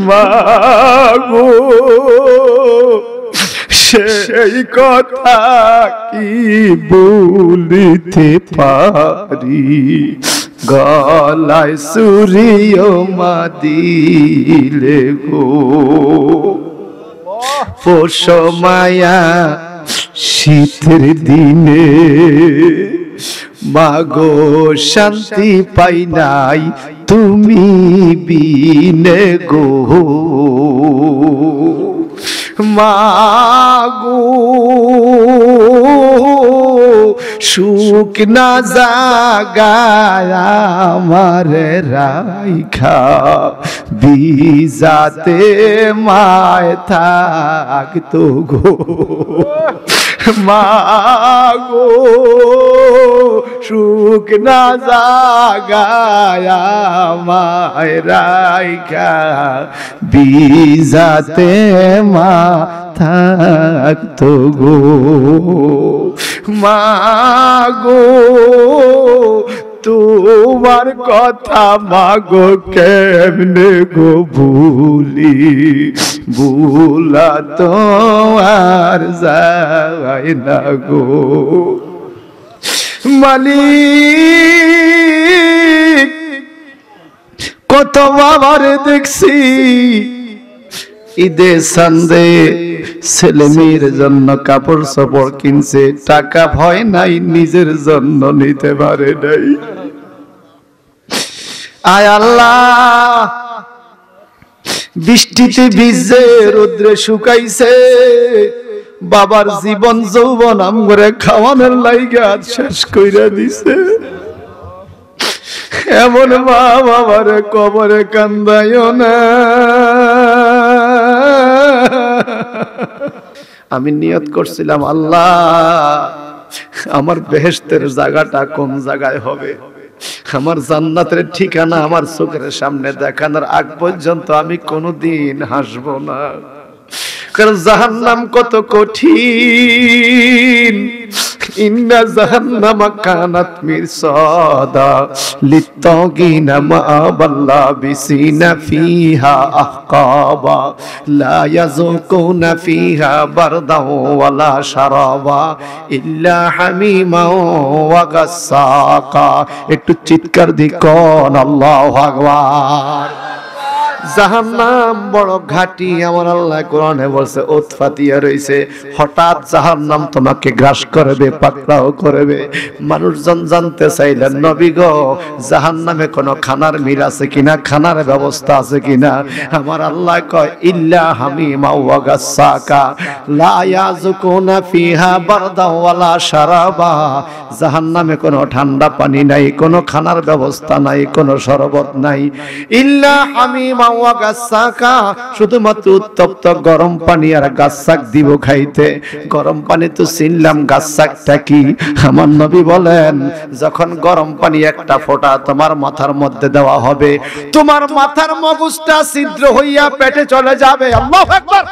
মাগো সেই কথা কি বলিতে পারি, গলায় সুরিও মা দিলে গো। পোষ মায়া শীতের দিনে মাগো শান্তি পাই নাই তুমি বিনে গো। মাগো সুখ না জাগায় আমার রাইখা, বিজাতে মায় থাকতো গো। মাগো সুখ না জাগায় আমায় রাইখা, বিজাতে মা থাকতো গো। মাগো তোমার কথা মাগো কেমনে গো ভুলি, ভুলা তো আর যায় না গো। মালিক কত বাবার দেখছি ঈদে সান্দে ছেলে মেয়ের জন্য কাপড় চোপড় কিনছে, টাকা ভয় নাই নিজের জন্য নিতে পারে নাই। আয় আল্লাহ বৃষ্টিতে ভিজে রোদ্রে শুকাইছে, বাবার জীবন যৌবন আমগরে খাওয়ানোর লাইগা শেষ কইরা দিছে। এমন মা বাবার কবরে কান্দাইও না। আমি নিয়ত করছিলাম আল্লাহ আমার বেহেশতের জায়গাটা কোন জায়গায় হবে, আমার জান্নাতের ঠিকানা আমার চোখের সামনে দেখানোর আগ পর্যন্ত আমি কোনোদিন হাসবো না। কারণ জাহান্নাম কত কঠিন। ইন্না জাহান্নামা কানাত মিরসাদা লিত্তাগিনা মা'আবাল্লা বিসিনা ফিহা আহকাবা লা ইয়াযুকুনা ফিহা বারদাও ওয়ালা শারাবা ইল্লা হামিমা ওয়া গাসসাকা। একটু চিৎকার দিয়ে কোন আল্লাহু আকবার। জাহান্নাম বড় ঘাটি, আমার আল্লাহ কোরআনে বলছে উৎপাতিয়া রইছে। হঠাৎ জাহান্নাম তোমাকে গ্রাস করবে, পাকড়াও করবে। মানুষজন জানতে চাইলেন নবী গো জাহান্নামে কোনো খানার মিল আছে কিনা, খানার ব্যবস্থা আছে কিনা? আমার আল্লাহ কয় ইল্লা হামিমা ওয়া গাসসাকা লা ইয়াযুকুনা ফিহা বারদা ওয়ালা শারাবা। জাহান্নামে কোনো ঠান্ডা পানি নাই, কোনো খানার ব্যবস্থা নাই, কোনো শরবত নাই। ইল্লা হামিমা ওয়া গাসসাকা, শুধুমাত্র উত্তপ্ত গরম পানি আর গাসসাক দিব খাইতে। গরম পানি তো চিনলাম, গাসসাকটা কি? আমার নবী বলেন যখন গরম পানি একটা ফোঁটা তোমার মাথার মধ্যে দেওয়া হবে, তোমার মাথার মগজটা ছিদ্র হইয়া পেটে চলে যাবে। আল্লাহু আকবার।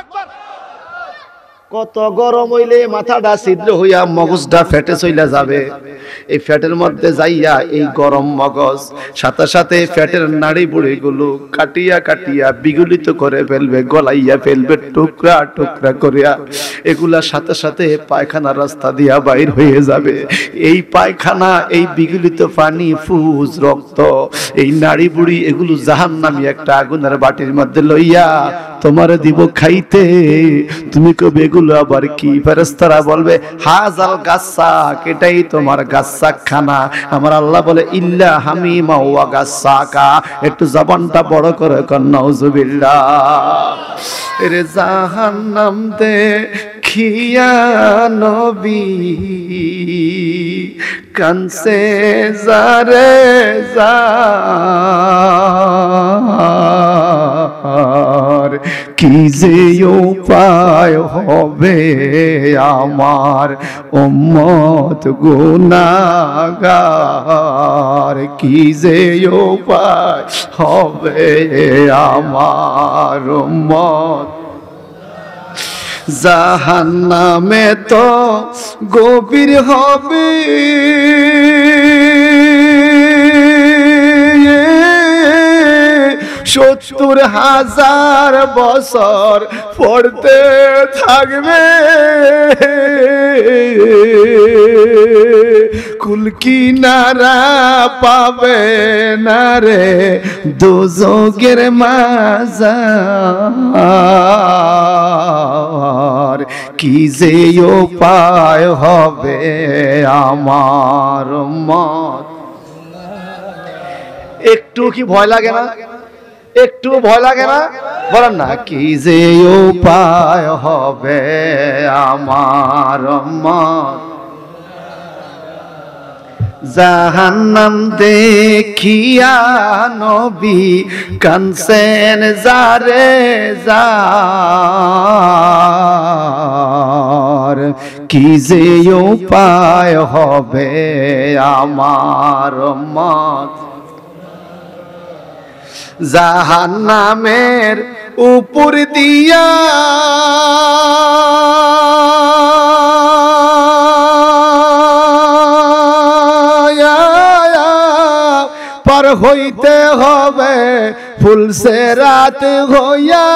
কত গরম হইলে মাথাটা ছিদ্র হইয়া মগজটা ফেটে চলে যাবে। এই ফ্যাটের মধ্যে যাইয়া এই গরম মগজ সাথে সাথে ফ্যাটের নাড়ি বুড়ি গুলো কাটিয়া কাটিয়া বিগলিত করে ফেলবে, গলাইয়া ফেলবে টুকরা টুকরা করিয়া। এগুলা সাথে সাথে পায়খানা রাস্তা দিয়া বাইর হয়ে যাবে। এই পায়খানা, এই বিগলিত পানি, ফুজ, রক্ত, এই নাড়ি বুড়ি এগুলো জাহান্নামী একটা আগুনের বাটির মধ্যে লইয়া তোমারে দিব খাইতে। তুমি কবে এগুলো আবার কি? ফেরেশতারা বলবে হাজাল গাসসাক, এটাই তোমার গাসসাক খানা। আমার আল্লাহ বলে ইল্লা হামিমা ওয়া গাসসাকা। একটু জবানটা বড় করে কর নাউজুবিল্লাহ। রে জাহান্নাম দেখিয়া নবী কানসে জারে জার, কি যে উপায় হবে আমার উম্মত গুনাহগার, কি যে উপায় হবে আমার উম্মত। জাহান্নামে তো গভীর হবে, 70,000 বছর পড়তে থাকবে, কুল কিনারা পাবে না রে দোজখের মাঝার। কি যে উপায় হবে আমার উম্মত। একটু কি ভয় লাগে না? একটু ভয় লাগে না? বলেন না, কি যে উপায় হবে আমার উম্মত। জাহান্নাম দেখিয়া নবী কানছেন যারে যার। কি যে উপায় হবে আমার উম্মত। জাহান্নামের উপর দিয়া পার হইতে হবে ফুলসে রাত হইয়া।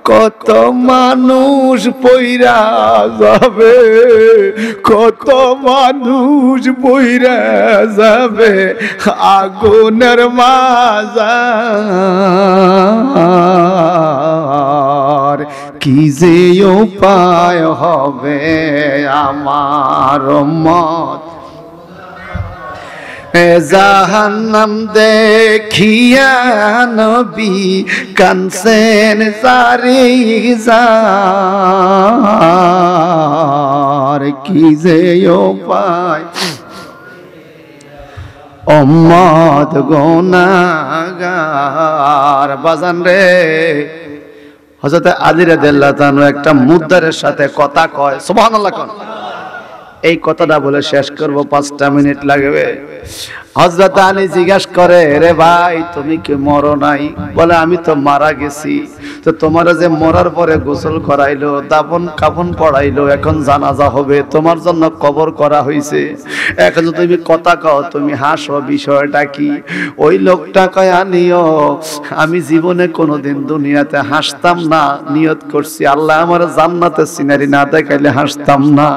কত মানুষ পইরা যাবে, কত মানুষ পইরা যাবে আগুনের মাঝার। কি যে উপায় হবে আমার উম্মত। জাহান্নাম দেখিয়া নবী কানছেন যারে যার। কি যে উপায় উম্মত গুনাহগার। বাজান রে, হযরত আলী রাদিয়াল্লাহু তাআলা একটা মুদ্দারের সাথে কথা কয়, সুবহানাল্লাহ কোন। এই কথাটা বলে শেষ করব, 5টা মিনিট লাগবে। হযরত আলী জিজ্ঞাসা করে, রে ভাই তুমি কি মরো নাই? বলে আমি তো মারা গেছি। তো তোমার যে মরার পরে গোসল করাইলো, দাফন কাফন পড়াইলো, এখন জানাজা হবে, তোমার জন্য কবর করা হয়েছে, এখন তুমি কথা কও, তুমি হাসো, বিষয়টা কি? ওই লোকটা কয়, আনিও আমি জীবনে কোনোদিন দুনিয়াতে হাসতাম না, নিয়ত করছি আল্লাহ আমার জান্নাতের সিনারি না দেখাইলে হাসতাম না।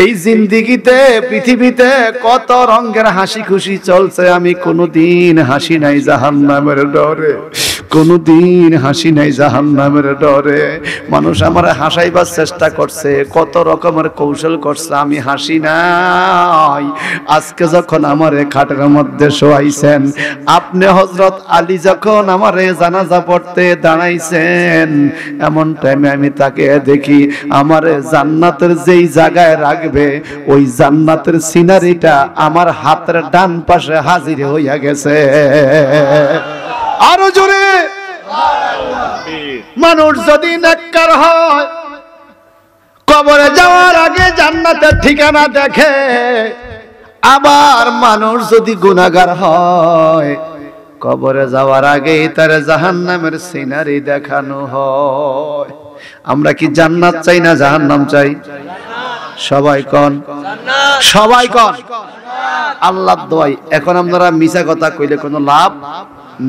এই জিন্দেগিতে পৃথিবীতে কত রঙের হাসি খুশি চলছে, আমি কোনোদিন হাসি নাই জাহান্নামের ডরে, কোনোদিন হাসি নাই জাহান্নামের ডরে। মানুষ আমার হাসাইবার চেষ্টা করছে, কত রকমের কৌশল করছে, আমি হাসি নাই। আজকে যখন আমারে খাটের মধ্যে শোয়াইছেন, আপনি হযরত আলী যখন আমারে জানাজা পড়তে দাঁড়াইছেন, এমন টাইমে আমি তাকে দেখি আমারে জান্নাতের যেই জায়গায় রাখবে ওই জান্নাতের সিনারিটা আমার হাতের ডান পাশে হাজির হইয়া গেছে। আরো জোরে। মানুষ যদি নেককার হয়, কবরে যাওয়ার আগে জান্নাতের ঠিকানা দেখে। আবার মানুষ যদি গুনাহগার হয়, কবরে যাওয়ার আগে তার জাহান্নামের সিনারি দেখানো হয়। আমরা কি জান্নাত চাই না জাহান্নাম চাই? সবাই কোন, সবাই কোন। আল্লাহর দোয়াই। এখন আপনারা মিছা কথা কইলে কোনো লাভ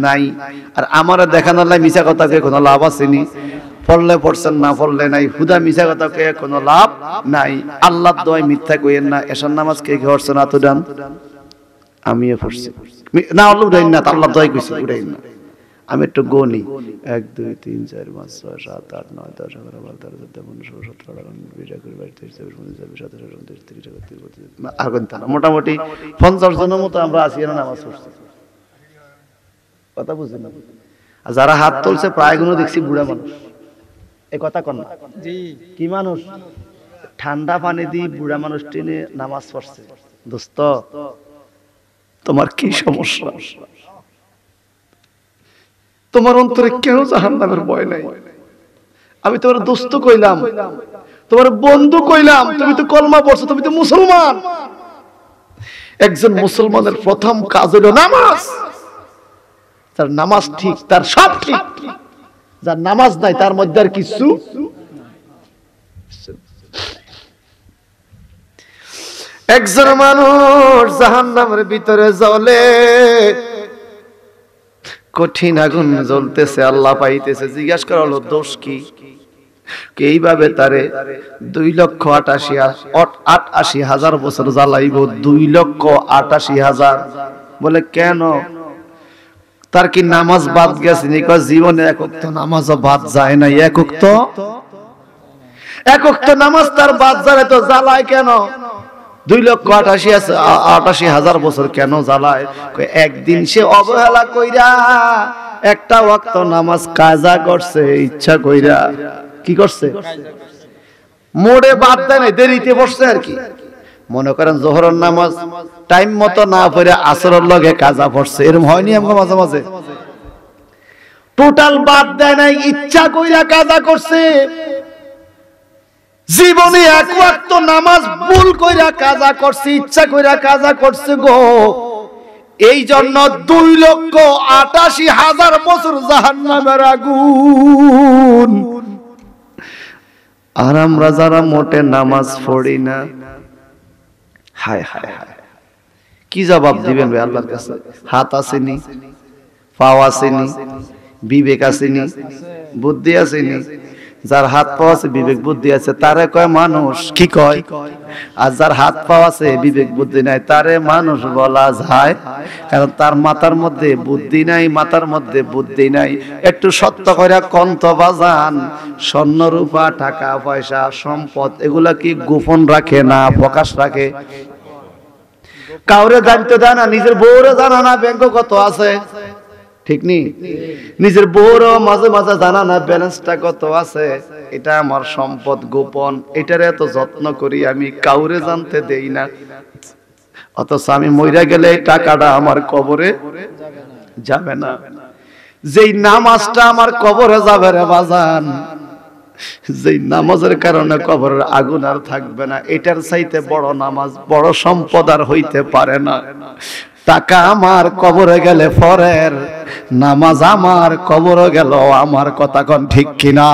নাই, আর আমারা দেখানো লাই মিছা কথা কয়ে কোনো লাভ আসেনি। পড়লে পড়ছেন, না পড়লে নাই, হুদা মিছা কথা কয়ে কোনো লাভ নাই। আল্লাহর দোয়াই মিথ্যা কইেন না। এশার নামাজ কে কি পড়ছেন? আতো ডান আমিও পড়ছি না, আল্লাহ উঠাইন না, আল্লাহর দোয়াই কইছি উঠাইন না। আমি একটু গনি, 1 2 3 4 5 6 7 8 9 10 11 12 13 14 15 16 17 18 19 20 21 22 23 24 মোটামুটি 50 জনের মতো আমরা আছি না নামাজ পড়ছি। কথা বুঝেন না? আর যারা হাত তুলছে প্রায় গুলো দেখছি বুড়া মানুষ। এই কথা কোন না? জি। কি মানুষ? ঠান্ডা পানি দিয়ে বুড়া মানুষ টেনে নামাজ পড়ছে। দোস্ত তোমার কি সমস্যা? তোমার অন্তরে কেন জাহান্নামের ভয় নাই? আমি তোমার দোস্ত কইলাম, তোমার বন্ধু কইলাম, তুমি তো কলমা পড়ছো, তুমি তো মুসলমান। একজন মুসলমানের প্রথম কাজ হলো নামাজ। তার নামাজ ঠিক, তার সব ঠিক। যার নামাজ নাই তার মধ্যে আর কিছু। একজন মানুষ জাহান্নামের ভিতরে জ্বলে, কঠিন আগুন জ্বলতেছে, আল্লাহ পাইতেছে। জিজ্ঞাসা করা হলো দোষ কি? এইভাবে তারে 2,88,000 বছর জ্বালাইব। 2,88,000। বলে কেন? তার কি নামাজ বাদ গেছে? জীবনে এক ওয়াক্ত নামাজও বাদ যায় না। এক ওয়াক্ত নামাজ তার বাদ যায় তো জ্বালায় কেন? 2,88,000 বছর কেন জ্বালায়? একদিন সে অবহেলা কইরা একটা ওয়াক্ত নামাজ কাজা করছে, ইচ্ছা কইরা। কি করছে? মোড়ে বাদ দেয় নাই, দেরিতে পড়ছে আর কি। মনে করেন জোহরের নামাজ টাইম মতো না পড়ে আসরের লগে কাজা পড়ছে, এরকম হয়নি আমরা মাঝে মাঝে? টোটাল বাদ দেয় নাই, ইচ্ছা কইরা কাজা করছে। জীবনে এক ওয়াক্ত নামাজ ভুল কইরা কাজা করছে, ইচ্ছা কইরা কাজা করছে গো। এই জন্য 2,88,000 বছর জাহান্নামের আগুন। আর আমরা যারা মোটে নামাজ পড়ি না, হায় হায় হায়, কি জবাব দিবেন ভাই আল্লাহর কাছে? হাত আসেনি, পাও আসেনি, বিবেক আসেনি, বুদ্ধি আসেনি। যার হাত পা আছে, বিবেক বুদ্ধি আছে, তারে কয় মানুষ। কি কয়? আর যার হাত পা আছে, বিবেক বুদ্ধি নাই, তারে মানুষ বলা যায়? কারণ তার মাথার মধ্যে বুদ্ধি নাই, মাথার মধ্যে বুদ্ধি নাই। একটু সত্য করে কন্ত বাজান, স্বর্ণ রূপা টাকা পয়সা সম্পদ এগুলা কি গোপন রাখে না প্রকাশ রাখে? কাউরে জানতে দেয় না, নিজের বউরে জানা না ব্যাংকে কত আছে, ঠিক নি? নিজের বউরও মাঝে মাঝে জানা না ব্যালেন্সটা কত আছে। এটা আমার সম্পদ গোপন, এটার এত যত্ন করি আমি, কাউরে জানতে দেই না। অথচ আমি মইরা গেলে এই টাকাটা আমার কবরে যাবে না। যেই নামাজটা আমার কবরে যাবে রে বাজান, যেই নামাজের কারণে কবরের আগুন আর থাকবে না, এটার চাইতে বড় নামাজ, বড় সম্পদ আর হইতে পারে না। টাকা আমার কবরে গেলে পরের, নামাজ আমার কবরে গেল আমার। কথা কোন ঠিক কিনা?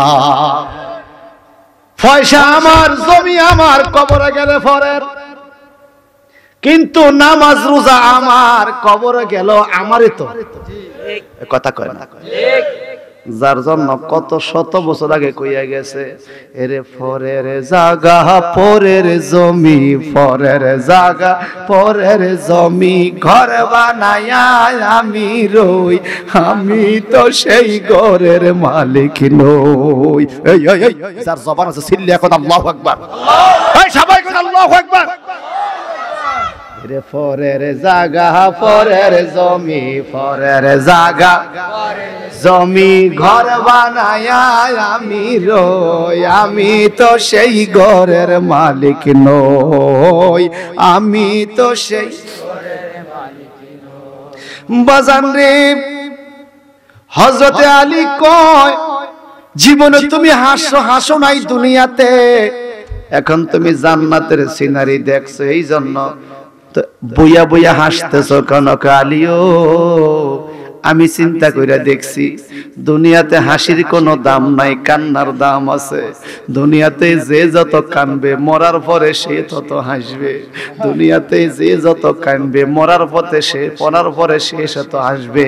পয়সা আমার, জমি আমার, কবরে গেলে পরের, কিন্তু নামাজ রোজা আমার কবরে গেল আমারই তো। কথা কয় না? যার জন্য কত শত বছর আগে কইয়া গেছে, এরে পরের জাগা পরের জমি, পরের জাগা পরের জমি, ঘর বানায়া আমি রই, আমি তো সেই ঘরের মালিক নই। এই এই এই, যার জবান আছে সিল্লি এখন আল্লাহু আকবার। এই সবাই কোন আল্লাহু আকবার। এরে পরের জাগা পরের জমি, পরের জাগা জমি, ঘর বানায়া আমি রই, আমি তো সেই ঘরের মালিক নই, আমি তো সেই বাজান রে। হযরতে আলী কয়, জীবনে তুমি হাসো নাই দুনিয়াতে, এখন তুমি জান্নাতের সিনারি দেখছো, এই জন্য বইয়া বইয়া হাসতেছো কেন? আলীও আমি চিন্তা কইরা দেখছি, দুনিয়াতে হাসির কোনো দাম নাই, কান্নার দাম আছে। দুনিয়াতে যে যত কানবে মরার পরে সে তত হাসবে। দুনিয়াতে যে যত কানবে মরার পরে সে তত হাসবে।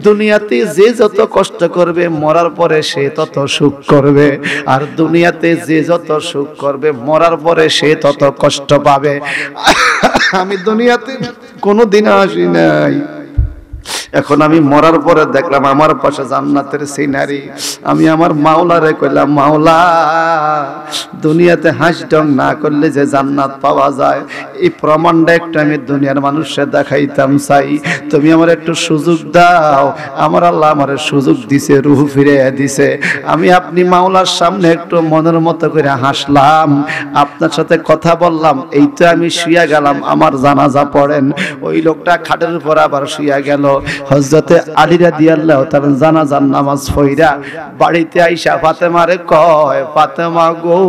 দুনিয়াতে যে যত কষ্ট করবে মরার পরে সে তত সুখ করবে। আর দুনিয়াতে যে যত সুখ করবে মরার পরে সে তত কষ্ট পাবে। আমি দুনিয়াতে কোনোদিন হাসি নাই, এখন আমি মরার পরে দেখলাম আমার পাশে জান্নাতের সিনারি। আমি আমার মাওলারে কইলাম, মাওলা দুনিয়াতে হাসি না করলে যে জান্নাত পাওয়া যায়, এই প্রমাণটা একটু আমি দুনিয়ার মানুষকে দেখাইতাম চাই। তুমি আমার একটু সুযোগ দাও। আমার আল্লাহ আমার সুযোগ দিছে, রূহ ফিরে দিছে। আমি আপনি মাওলার সামনে একটু মনের মতো করে হাসলাম, আপনার সাথে কথা বললাম, এই তো আমি শুয়ে গেলাম, আমার জানাজা পড়েন। ওই লোকটা খাটের উপর আবার শুয়ে গেল। হযরতে আলী রাদিয়াল্লাহু তাআলা জানাজার নামাজ পড়া বাড়িতে আইসা ফাতেমারে কয়, ফাতেমা গো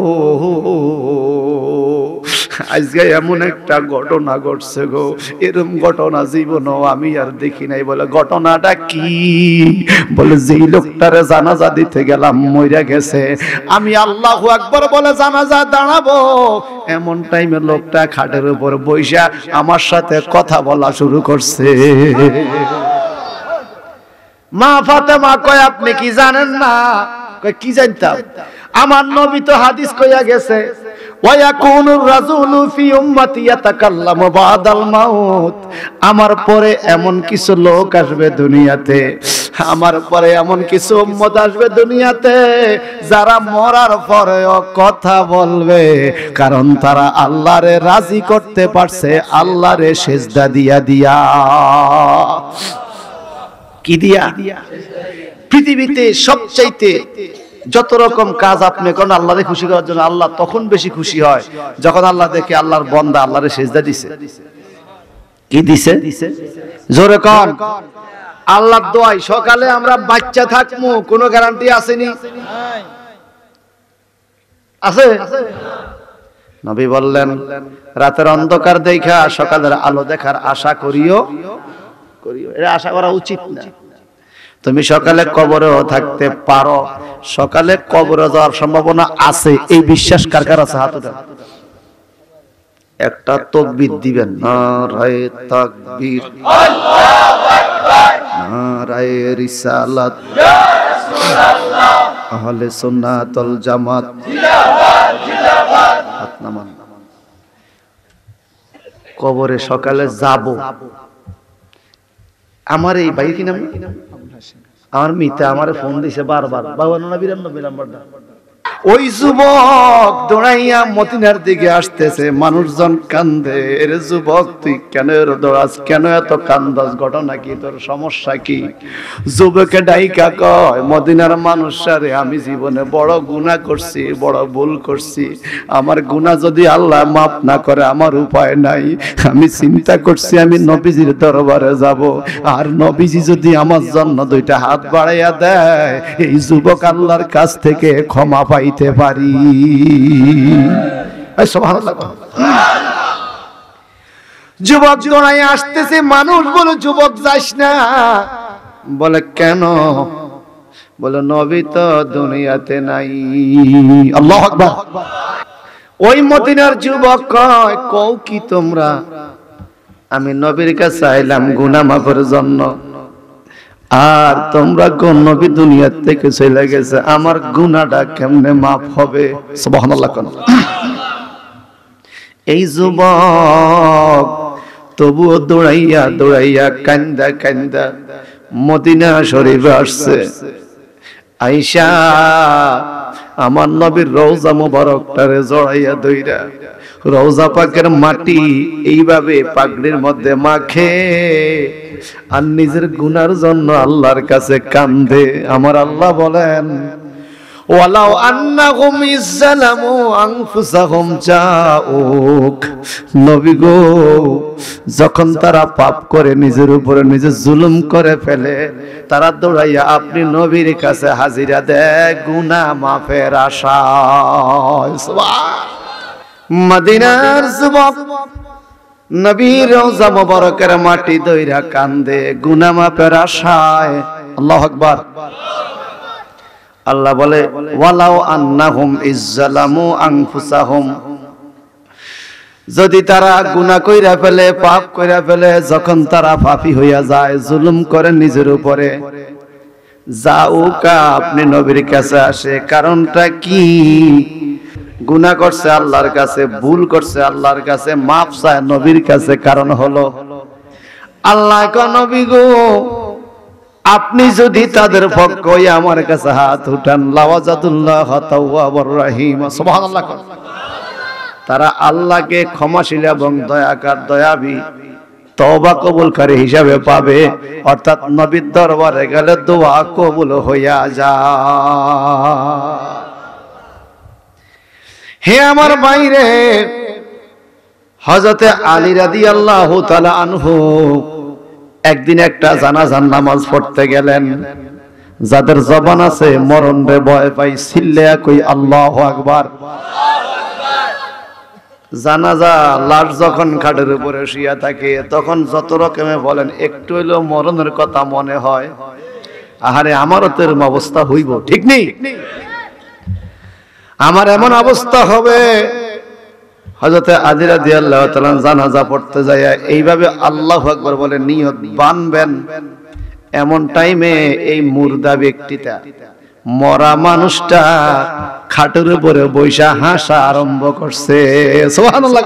আজকে এমন একটা ঘটনা ঘটছে গো, এরকম ঘটনা জীবনও আমি আর দেখি নাই। বলে ঘটনাটা কি? বলে যেই লোকটারে জানাজা দিতে গেলাম মইরা গেছে, আমি আল্লাহু আকবার বলে জানাজা দাঁড়াবো, এমন টাইমে লোকটা খাটের উপর বইসা আমার সাথে কথা বলা শুরু করছে। মা ফাতেমা কয় আপনি কি জানেন না? কয় কি জানতাম? আমার নবী তো হাদিস কইয়া গেছে, ওয়ায়াকুনুর রাসূলু ফি উম্মতি ইয়াতাকাল্লামু বাদাল মাউত। আমার পরে এমন কিছু লোক আসবে দুনিয়াতে, আমার পরে এমন কিছু উম্মত আসবে দুনিয়াতে যারা মরার পরেও কথা বলবে, কারণ তারা আল্লাহরে রাজি করতে পারছে আল্লাহরে সিজদা দিয়া দিয়া। কি দিয়া? পৃথিবীতে সবচাইতে যত রকম কাজ আপনি করেন আল্লাহরে খুশি করার জন্য, আল্লাহ তখন বেশি খুশি হয় যখন আল্লাহ দেখে আল্লাহর বান্দা আল্লাহরে সিজদা দিছে। কি দিছে? জোরে কোন। আল্লাহর দোয়াই সকালে আমরা বাচ্চা থাকবো, কোনো গ্যারান্টি আসেনি? আছে? নবী বললেন রাতের অন্ধকার দেখা সকালের আলো দেখার আশা করিও। এটা আশা করা উচিত না। তুমি সকালে কবরেও থাকতে পারো, সকালে কবরে যাওয়ার সম্ভাবনা আছে, এই বিশ্বাস কার কার আছে? হাত উঠান। একটা তাকবীর দিবেন, নারায়ে তাকবীর, আল্লাহু আকবার, নারায়ে রিসালাত, ইয়া রাসূলুল্লাহ, আহলে সুন্নাত ওয়াল জামাত, জিন্দাবাদ জিন্দাবাদ। হাত নামান। কবরে সকালে যাব। আমার এই ভাই কি নাম? আমার মিতা আমারে ফোন দিছে বারবার, বাবা না 92 নাম্বারটা। ওই যুবক দৌড়াইয়া মদিনার দিকে আসতেছে, মানুষজন কান্দে, এর যুবক তুই কেন দৌড়াস, কেন এত কান্দাস, ঘটনা কি, তোর সমস্যা কি? যুবকে ডাইকা কয় মদিনার মানুষরে আমি জীবনে বড় গুনাহ করছি, বড় ভুল করছি, আমার গুনাহ যদি আল্লাহ মাফ না করে আমার উপায় নাই, আমি চিন্তা করছি আমি নবীজির দরবারে যাব, আর নবীজি যদি আমার জন্য দুইটা হাত বাড়াইয়া দেয় এই যুবক আল্লাহর কাছ থেকে ক্ষমা পাইতে পারি। সুবহানাল্লাহ। যুবক দৌড়াইয়া আসতেছে, মানুষ বলে যুবক যাস না। বলে কেন? বলে নবী তো দুনিয়াতে নাই। আল্লাহু আকবার। ওই মদিনার যুবক কয় কও কি তোমরা? আমি নবীর কাছে আইলাম গুনাহ মাফের জন্য, আর তোমরা কোন নবী দুনিয়া থেকে চলে গেছে, আমার গুনাহটা কেমনে মাফ হবে? সুবহানাল্লাহ। এই যুবক তবুও দৌড়াইয়া দৌড়াইয়া কান্দা কান্দা মদিনা শরীফে আসছে। আয়েশা আমার নবীর রওজা মুবারকটারে জড়াইয়া দইরা রওজা পাকের মাটি এইভাবে পাগড়ির মধ্যে মাখে আর নিজের গুনার জন্য আল্লাহর কাছে কান্দে। আমার আল্লাহ বলেন ওয়ালাউ আন্নাহুম ইজ্জালামু আনফুসাহুম জাউক, নবী গো যখন তারা পাপ করে নিজের উপরে নিজে জুলুম করে ফেলে, তারা দৌড়াইয়া আপনি নবীর কাছে হাজিরা দেয় গুনাহ মাফের আশায়। সুবহান। মদিনার যুবক নবীর রওজা মুবারকের মাটি দইরা কান্দে গুনাহ মাফের আশায়। আল্লাহু আকবার। আল্লাহ বলে ওয়ালাউ আন্নাহুম ইজ্জালামু আনফুসাহুম, যদি তারা গুনাহ কইরা ফেলে, পাপ কইরা ফেলে, যখন তারা পাপী হইয়া যায়, জুলুম করে নিজের উপরে, যাউকা আপনি নবীর কাছে আসে। কারণটা কি? গুনাহ করছে আল্লাহর কাছে, ভুল করছে আল্লাহর কাছে, মাফ চায় নবীর কাছে। কারণ হলো আল্লাহ কয় নবী গো আপনি যদি তাদের পক্ষ হয়ে আমার কাছে হাত উঠান, লাওয়াজাতুল্লাহ তাওয়াবুর রহিম। সুবহানাল্লাহ। তারা আল্লাহকে ক্ষমাশীল এবং দয়াকার, দয়াবী, তওবা কবুলকারী হিসাবে পাবে। অর্থাৎ নবীর দরবারে গেলে দোয়া কবুল হইয়া যায়। হে আমার ভাইরে, হযরতে আলী রাদিয়াল্লাহু তাআলা আনহু একদিন একটা জানাজার নামাজ পড়তে গেলেন। যাদের জবান আছে মরণ রে ভয় পাই, চিল্লায়া কই আল্লাহু আকবার। জানাজা লাশ যখন খাটের উপরে শুয়ে থাকে তখন যত রকমে বলেন একটু হইলেও মরণের কথা মনে হয়, আহারে আমারও তো এরকম অবস্থা হইব, ঠিক নেই? আমার এমন অবস্থা হবে। হযরতে আলী রাদিয়াল্লাহু তাআলা জানাজা পড়তে যায় এইভাবে আল্লাহু আকবার বলে নিয়ত বানবেন, এমন টাইমে এই মুর্দা ব্যক্তিটা, মরা মানুষটা খাটের উপরে বৈশা হাসা আরম্ভ করছে। সুবহানাল্লাহ।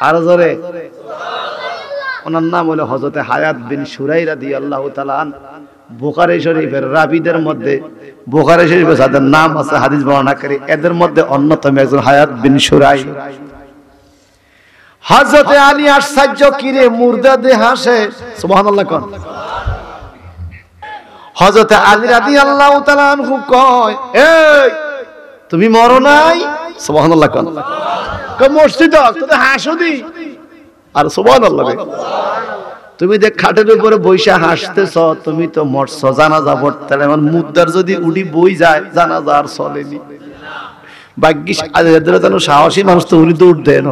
আর জোরে। ওনার নাম হলো হযরতে হায়াত বিন শুরাই রাদিয়াল্লাহু তাআলা আনহু। বুখারী শরীফের রাবীদের মধ্যে, বুখারী শরীফে যাদের নাম আছে হাদিস বর্ণনাকারী, এদের মধ্যে অন্যতম একজন হায়াত বিন শুরাই। হযরতে আলী আশ্চর্য, কিরে মুর্দা দে হাসে, সুবহানাল্লাহ কোন। হযরতে আলী রাদিয়াল্লাহু তাআলা আনহু কয়, এই তুমি মরো নাই? সুবহানাল্লাহ কোন। কয় মরছি তো, তুই হাসো দি। আর সুবহানাল্লাহ, তুমি দেখ খাটের উপরে বৈশা হাসতেছ, তুমি তো মরছ। জানাজা পড়তে এমন মুদ্দার যদি উডি বই যায়, জানাজা আর চলেনি। ভাগ্যিস এদের যেন সাহসী মানুষ তো উনি দৌড় দেন,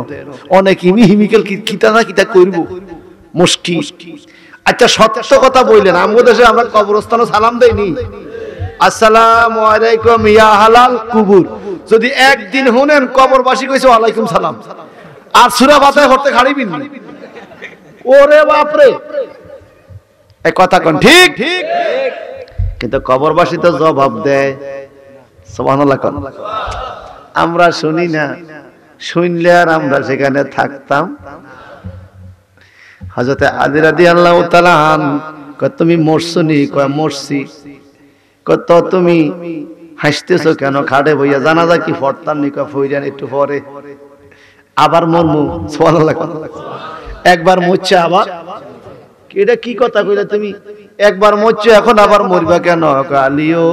অনেক হিমিকেল কিতা না কিতা করবো মুশকিল। আচ্ছা সত্য কথা বললেন, আমগো দেশে আমরা কবরস্থানে সালাম দেইনি, আসসালামু আলাইকুম ইয়া হালাল কুবুর। যদি একদিন শুনেন কবরবাসী কইছে ওয়ালাইকুম সালাম, আর সূরা ফাতিহা পড়তে খাড়িবিন, ওরে বাপরে, এই কথা কোন ঠিক? কিন্তু কবরবাসী তো জবাব দেয়, সুবহানাল্লাহ কোন। আমরা শুনি না, শুনলে আর আমরা সেখানে থাকতাম। হযরতে আলী রাদিয়াল্লাহু তাআলা কয় তুমি মরছো নি? কয় মরছি। কয় তো তুমি হাসতেছো কেন? খাটে বইয়া জানাজা কি পড়তাম নি? কয় ফইরান একটু পরে আবার মরমু। সুবহানাল্লাহ। একবার মরছে আবার, এটা কি কথা কইলা তুমি? একবার মরছো এখন আবার মরবা কেন? আলীও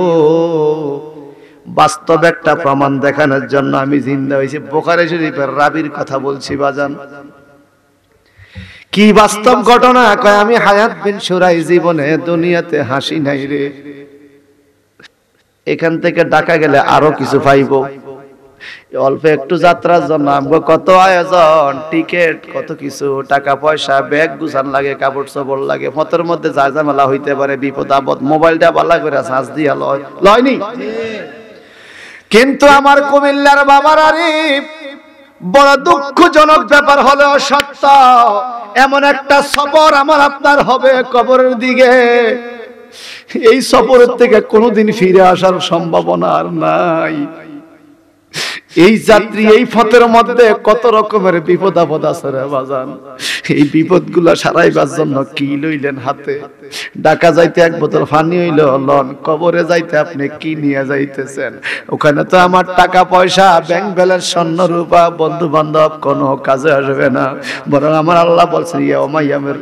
বাস্তব একটা প্রমাণ দেখানোর জন্য আমি জিন্দা হইছি। বুখারী শরীফের রাবীর কথা বলছি বাজান। কি বাস্তব ঘটনা? কয় আমি হায়াত বিন শুরাই জীবনে দুনিয়াতে হাসি নাই রে। এখান থেকে ঢাকা গেলে আরো কিছু পাইবো। অল্প একটু যাত্রার জন্য আমগো কত আয়োজন, টিকেট, কত কিছু, টাকা পয়সা, ব্যাগ গুছান লাগে, কাপড় চোপড় লাগে, ফতের মধ্যে যা ঝামেলা হইতে পারে, বিপদ আপদ, মোবাইলটা বালা করে চার্জ দিয়া লয়নি। কিন্তু আমার কুমিল্লার বাবার আরিফ, বড় দুঃখজনক ব্যাপার হলেও সত্য, এমন একটা সফর আমার আপনার হবে কবরের দিকে, এই সফরের থেকে কোনোদিন ফিরে আসার সম্ভাবনা আর নাই। এই যাত্রী এই পথের মধ্যে কত রকমের বিপদ আপদ আছে রে বাজান। এই বিপদগুলা সারাইবার জন্য কি লইলেন হাতে? ঢাকা যাইতে এক বোতল পানি হইল লন, কবরে যাইতে আপনি কি নিয়ে যাইতেছেন? ওখানে তো আমার টাকা পয়সা, ব্যাংক ব্যালেন্স, স্বর্ণ রূপা, বন্ধু বান্ধব কোনো কাজে আসবে না। বরং আমার আল্লাহ বলছেন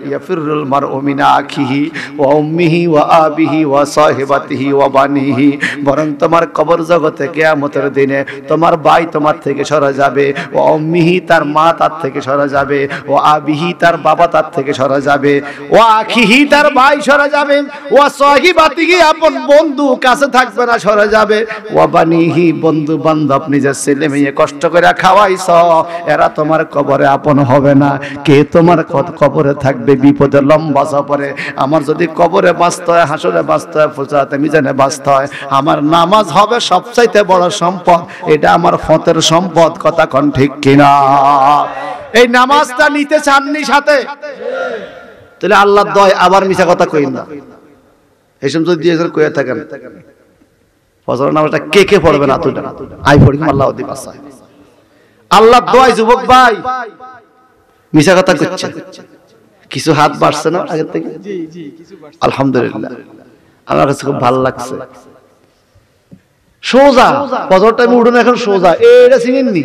ইয়াফিরুল মারউ মিন আখিহি ওয়া উম্মিহি ওয়া আবিহি ওয়া সাহিবাতিহি ওয়া বানিহি। বরং তোমার কবর জগতে কিয়ামতের দিনে তোমার ভাই তোমার থেকে সরে যাবে, ও উম্মিহি তার মা তার থেকে সরে যাবে, ও আবিহি তার বাবা তার থেকে সরে যাবে, ও আখিহি তার ভাই সরে যাবে, ও সাহিবাতিহি আপন বন্ধু কাছে থাকবে না, সরে যাবে, ও বানিহি বন্ধু বান্ধব নিজের ছেলে মেয়ে কষ্ট করে খাওয়াইছ, এরা তোমার কবরে আপন হবে না। কে তোমার কবরে থাকবে বিপদে লম্বা সফরে? আমার যদি কবরে বাঁচতে হয়, হাসরে বাঁচতে হয়, ফুসাতে মিজানে বাঁচতে হয়, আমার নামাজ হবে সবচাইতে বড় সম্পদ। এটা আমার ফতের সম্পদ, কথা কোন ঠিক কিনা? এই নামাজটা নিতে চাননি সাথে, তাহলে আল্লাহর দয় আবার মিছা কথা কইন না। এসব যদি দিয়ে কইয়া থাকেন, ফজরের নামাজটা কে কে পড়বে না? তুই আই পড়ি, আল্লাহ দি বাঁচায়। আল্লাহর দয় যুবক ভাই, মিছা কথা কইছে। কিছু হাত বাড়ছে না আগে থেকে? জি জি, কিছু বাড়ছে, আলহামদুলিল্লাহ। আমার কাছে খুব ভালো লাগছে। সোজা ফজর টাইমে উঠুন এখন সোজা। এটা চিনেননি?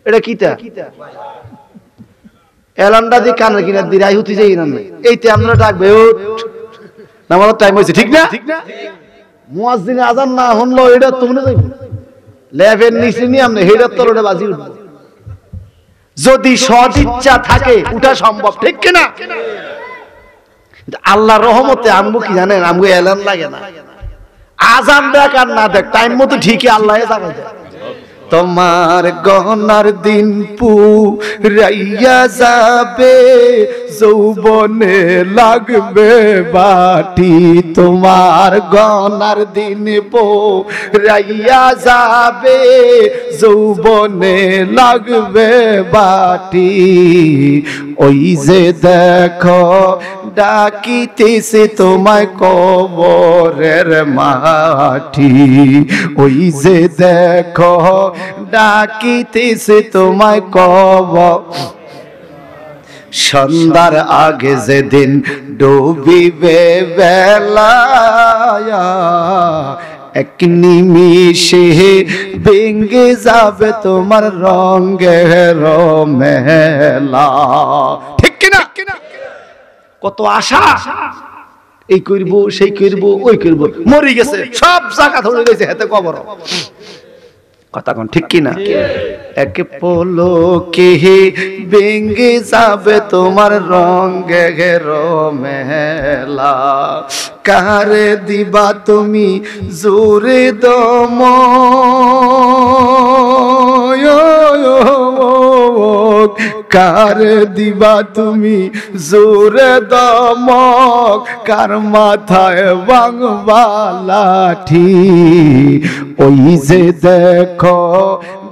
এটা কিটা? এলান্ডা দিয়ে কানের কিনা দিয়ে রাই হতে যাই না, এইতে আমরা ডাকবে নামাজের টাইম হয়েছে, ঠিক না? মুয়াজ্জিনে আজান না হলো এটা তোমরা যাইব লেভেল নিচে নিয়ে আমরা হেডার তলটা বাজি উঠব। যদি সদিচ্ছা থাকে উঠা সম্ভব, ঠিক কিনা? আল্লাহর রহমতে আমগো কি জানেন, আমগো এলান লাগে না। আজান দেখ আর না দেখ, টাইম মতো ঠিকই আল্লাহ জানাই দেয়। তোমার গহনার দিন পুরাইয়া যাবে, যৌবনে লাগবে বাটি। তোমার গহনার দিন পুরাইয়া যাবে, যৌবনে লাগবে বাটি। ওই যে দেখো ডাকিতেছে তোমায় কবরের মাটি। ওই যে দেখো ডাকিতেছে তোমায় কবর। সন্ধ্যার আগে যেদিন ডুবিবে বেলা, এক নিমিষে ভেঙে যাবে তোমার রঙের মেলা। ঠিক কিনা? কত আশা, এই করব সেই করব ওই করব, মরে গেছে সব জায়গা ধরে গেছে হাতে কবর। কথা কোন ঠিক কিনা? এক পলকে ভেঙে যাবে তোমার রঙের মেলা। কারে দিবা তুমি জোরে দম, কার দিবা তুমি জোরে দমক, কার মাথায় ভাঙবা লাঠি। ওই যে দেখো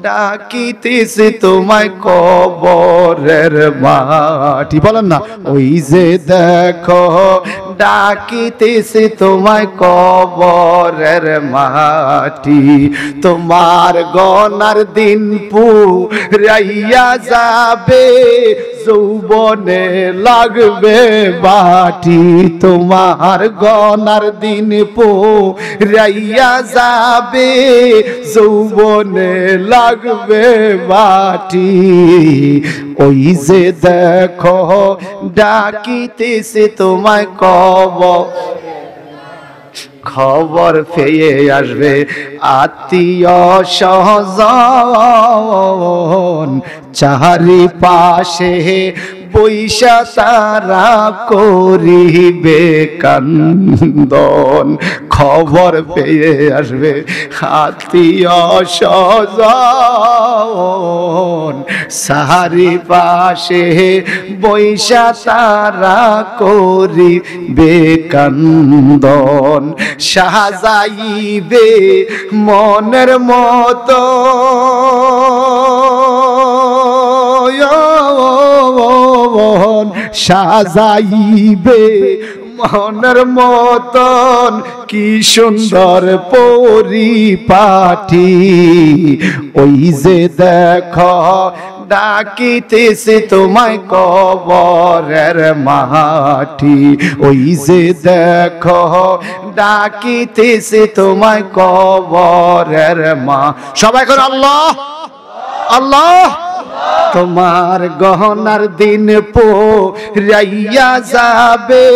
ডাকিতেছে তোমায় কবরের মাটি। বলেন না, ওই যে দেখো ডাকিতেছে তোমায় কবরের মাটি। তোমার গনার দিন পুরাইয়া যাবে, যৌবনে লাগবে বাটি। তোমার গনার দিন পুরাইয়া যাবে, যৌবনে লাগবে বাটি। ওই যে দেখো ডাকিতেছে তোমায় কবর। খবর পেয়ে আসবে আত্মীয় স্বজন, চারি পাশে বৈশা তারা করিবে কান্দন। খবর পেয়ে আসবে আত্মীয় স্বজন, চারি পাশে বৈশা তারা করিবে কান্দন। সাজাইবে মনের মতো সাজাইবে মনের মতন, কি সুন্দর পরিপাটি। ওই যে দেখো ডাকিতেছে তোমায় কবরের মাটি। ওই যে দেখো ডাকিতেছে তোমায় কবরের মা। সবাই করে আল্লাহ আল্লাহ। তোমার গহনার দিন পুরাইয়া যাবে,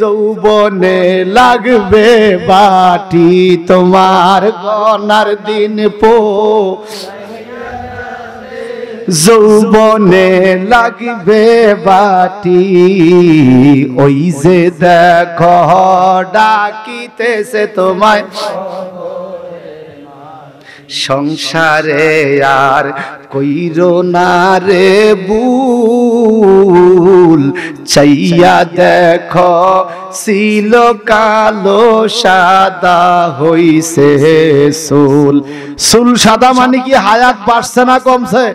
যৌবনে লাগবে বাটি। তোমার গহনার দিন যৌবনে লাগবে বাটি। ওই যে দেখো ডাকিতেছে তোমায়। সংসারে আর কইরো না রে ভুল, চাইয়া দেখো ছিল কালো সাদা হইছে চুল। চুল সাদা মানে কি হায়াত বাড়ছে না কমছে?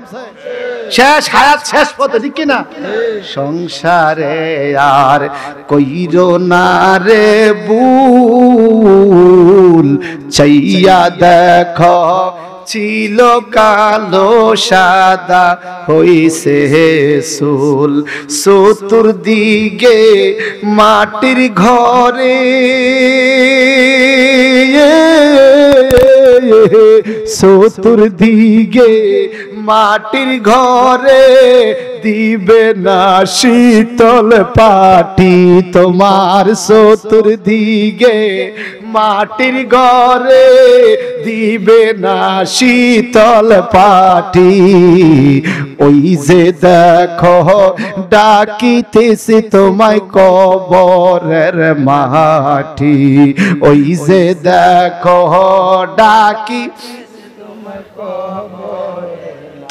শেষ হায়াত শেষ পথে, ঠিক কিনা? সংসারে আর কইরো না রে ভুল, চাইয়া দেখো ছিল কালো সাদা হইছে চুল। চতুর্দিকে মাটির ঘরে, চতুর্দিকে মাটির ঘরে দিবে না শীতল পাটি। তোমার চতুর্দিকে মাটির ঘরে দিবে না শীতল পাটি। ওই যে দেখো ডাকিতেছে তোমায় কবরের মাটি। ওই যে দেখো ডাকি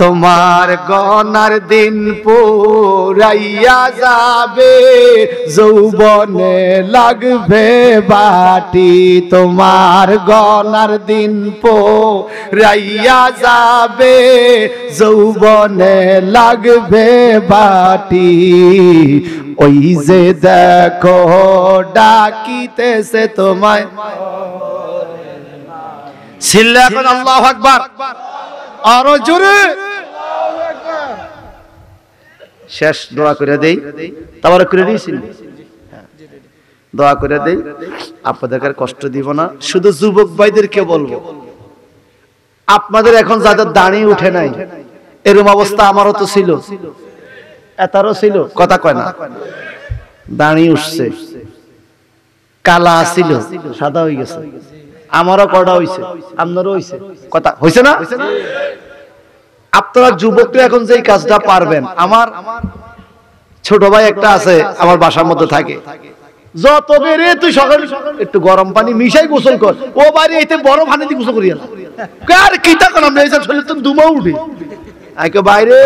তোমার গনার দিন পুরাইয়া যাবে, যৌবনে লাগবে বাটি। তোমার গনার দিন পুরাইয়া যাবে, যৌবনে লাগবে বাটি। ওই যে দেখো ডাকিতেছে তোমায়। চিল্লা এখন আল্লাহু আকবার, আরো জোরে। শেষ দোয়া করে দেই, তারপরে করে দিয়েছি দোয়া করে দেই, আপনাদের কষ্ট দিব না। শুধু যুবক ভাইদেরকে বলবো, আপনাদের এখন যাদের দাঁড়িয়ে উঠে নাই, এরকম অবস্থা আমারও তো ছিল, এতারও ছিল, কথা কয় না, দাঁড়িয়ে উঠছে, কালা ছিল সাদা হয়ে গেছে, আমারও কটা হইছে, আপনারও হইছে, কথা হইছে না? আপনারা যুবকরা এখন যেই কাজটা পারবেন, আমার ছোট ভাই একটা আছে আমার বাসার মধ্যে থাকে, যত বেরে তুই সকাল একটু গরম পানি মিশাই গোসল কর, ও বাড়ি এতে বড় পানি দিয়ে গোসল করিয়া কার কিটা করলাম না, এইসব শরীর তো দুমা উঠে আইকে বাইরে,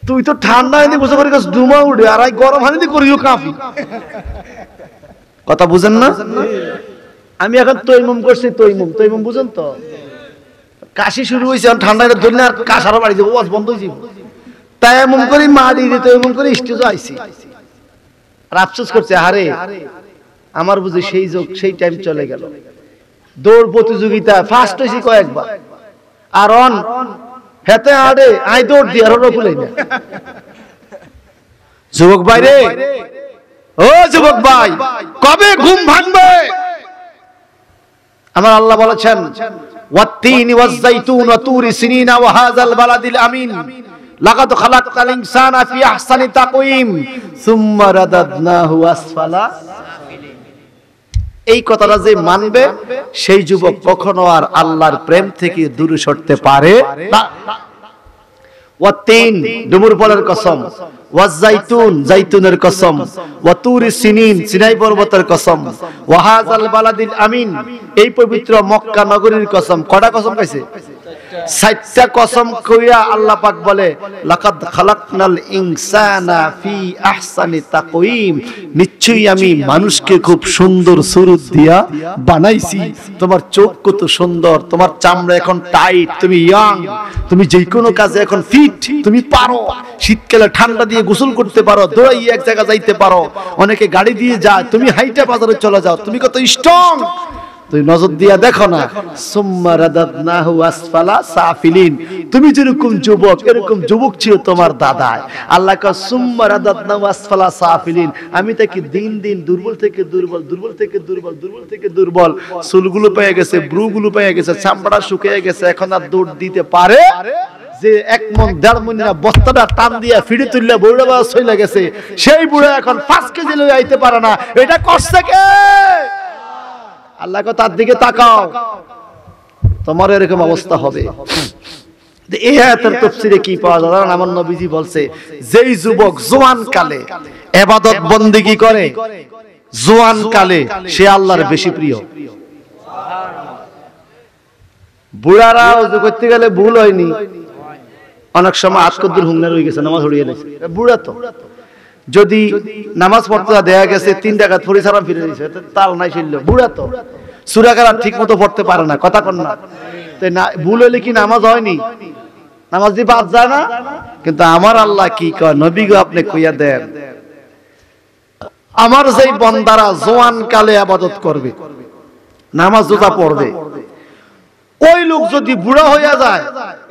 তুই তো ঠান্ডা এনে গোসল করি দুমা উঠে, আর গরম পানি দিয়ে করিও কাফি। কথা বুঝেন না? আমি এখন তৈমুম করছি, তৈমুম বুঝেন তো? কাশি শুরু হয়েছে, ঠান্ডা ধরি না, কাশারও বাড়ি যাবো, বন্ধ হয়ে যাবো, তাই এমন করি মাটি দিতে, এমন করে স্টেজে আইছি, আর আফসোস করছে, আরে আমার বুঝি সেই যোগ, সেই টাইম চলে গেল। দৌড় প্রতিযোগিতা ফার্স্ট হয়েছি কয়েকবার, আর অন হেতে আড়ে আই দৌড় দিয়ে আর খুলে না। যুবক ভাই রে, ও যুবক ভাই, কবে ঘুম ভাঙবে? আমার আল্লাহ বলেছেন, ওয়াত-তিনি ওয়াজ-যাইতুন ওয়া তুরি সিনিনা ওয়া হাযাল বালাদিল আমিন, লাকাদ খালাকনাল ইনসানা ফি আহসানি তাকওয়িম সুম্মা রাদাদনাহু আসফালা সাফিলিন। এই কথাটা যে মানবে, সেই যুবক কখনো আর আল্লাহর প্রেম থেকে দূরে সরতে পারে না। ওয়াত-তিন ডুমুর ফলের কসম, ওয়াজ-যাইতুন যাইতুনের কসম, ওয়া তুরি সিনিন সিনাই পর্বতের কসম, ওয়া হাযাল বালাদিল আমিন এই পবিত্র মক্কা নগরীর কসম। কটা কসম কইছে? 7টা কসম কইয়া আল্লাহ পাক বলে, লাকাদ খালাকনাল ইনসানা ফি আহসানি তাকওয়িম, নিশ্চয়ই আমি মানুষকে খুব সুন্দর সুরত দিয়া বানাইছি। তোমার চোখ কত সুন্দর, তোমার চামড়া এখন টাইট, তুমি ইয়াং, তুমি যে কোনো কাজে এখন ফিট, তুমি পারো, শীতকালে ঠান্ডা দিয়ে গোসল করতে পারো, দৌড়াইয়ে এক জায়গা যাইতে পারো, অনেকে গাড়ি দিয়ে যায়, তুমি হাইটা বাজারে চলে যাও, তুমি কত স্ট্রং। তুই নজর দিয়া দেখো না, সুম্মা রাদাদনাহু আসফালা সাফিলিন, তুমি যেরকম যুবক, এরকম যুবক ছিল তোমার দাদা। আল্লাহ কয় সুম্মা রাদাদনাহু আসফালা সাফিলিন, আমি তাকে দিন দিন দুর্বল থেকে দুর্বল, দুর্বল থেকে দুর্বল, দুর্বল থেকে দুর্বল, চুলগুলো পেয়ে গেছে, ব্রুগুলো পেয়ে গেছে, চামড়া শুকিয়ে গেছে, এখন আর দৌড় দিতে পারে যে 1 মণ 1.5 মণ না বস্তাটা টান দিয়া ফিরে তুললে বুড়া বাস হয়ে গেছে, সেই বুড়া এখন 5 কেজি লয়ে আইতে পারে না। এটা করছে কে? আল্লাহ কো তার দিকে তাকাও, তোমার এরকম অবস্থা হবে। এই আয়াতের তাফসীরে কি পাওয়া যায়? আমার নবীজি বলছে, যেই যুবক জওয়ান কালে ইবাদত বندگی করে, জওয়ান কালে সে আল্লাহর বেশি প্রিয়। বুড়ারা ওযু করতে গেলে ভুল হয়নি, অনেক সময় আজকদ্দুর হুংনার হয়ে গেছে, নামাজ হড়িয়ে গেছে, বুড়া তো যদি নামাজ পড়তে দেয়া গেছে 3 রাকাত পড়ি সালাম ফিরে দিয়েছে, তাল নাই ছিল, বুড়া তো সূরা কালাম ঠিকমতো পড়তে পারে না, কথা কন না, তাই না? ভুল হলে কি নামাজ হয়নি? নামাজ দি বাদ যায় না? কিন্তু আমার আল্লাহ কি কয়, নবী গো আপনি কইয়া দেন, আমার যেই বান্দারা জওয়ান কালে ইবাদত করবে, নামাজ রোজা পড়বে, ওই লোক যদি বুড়া হইয়া যায়,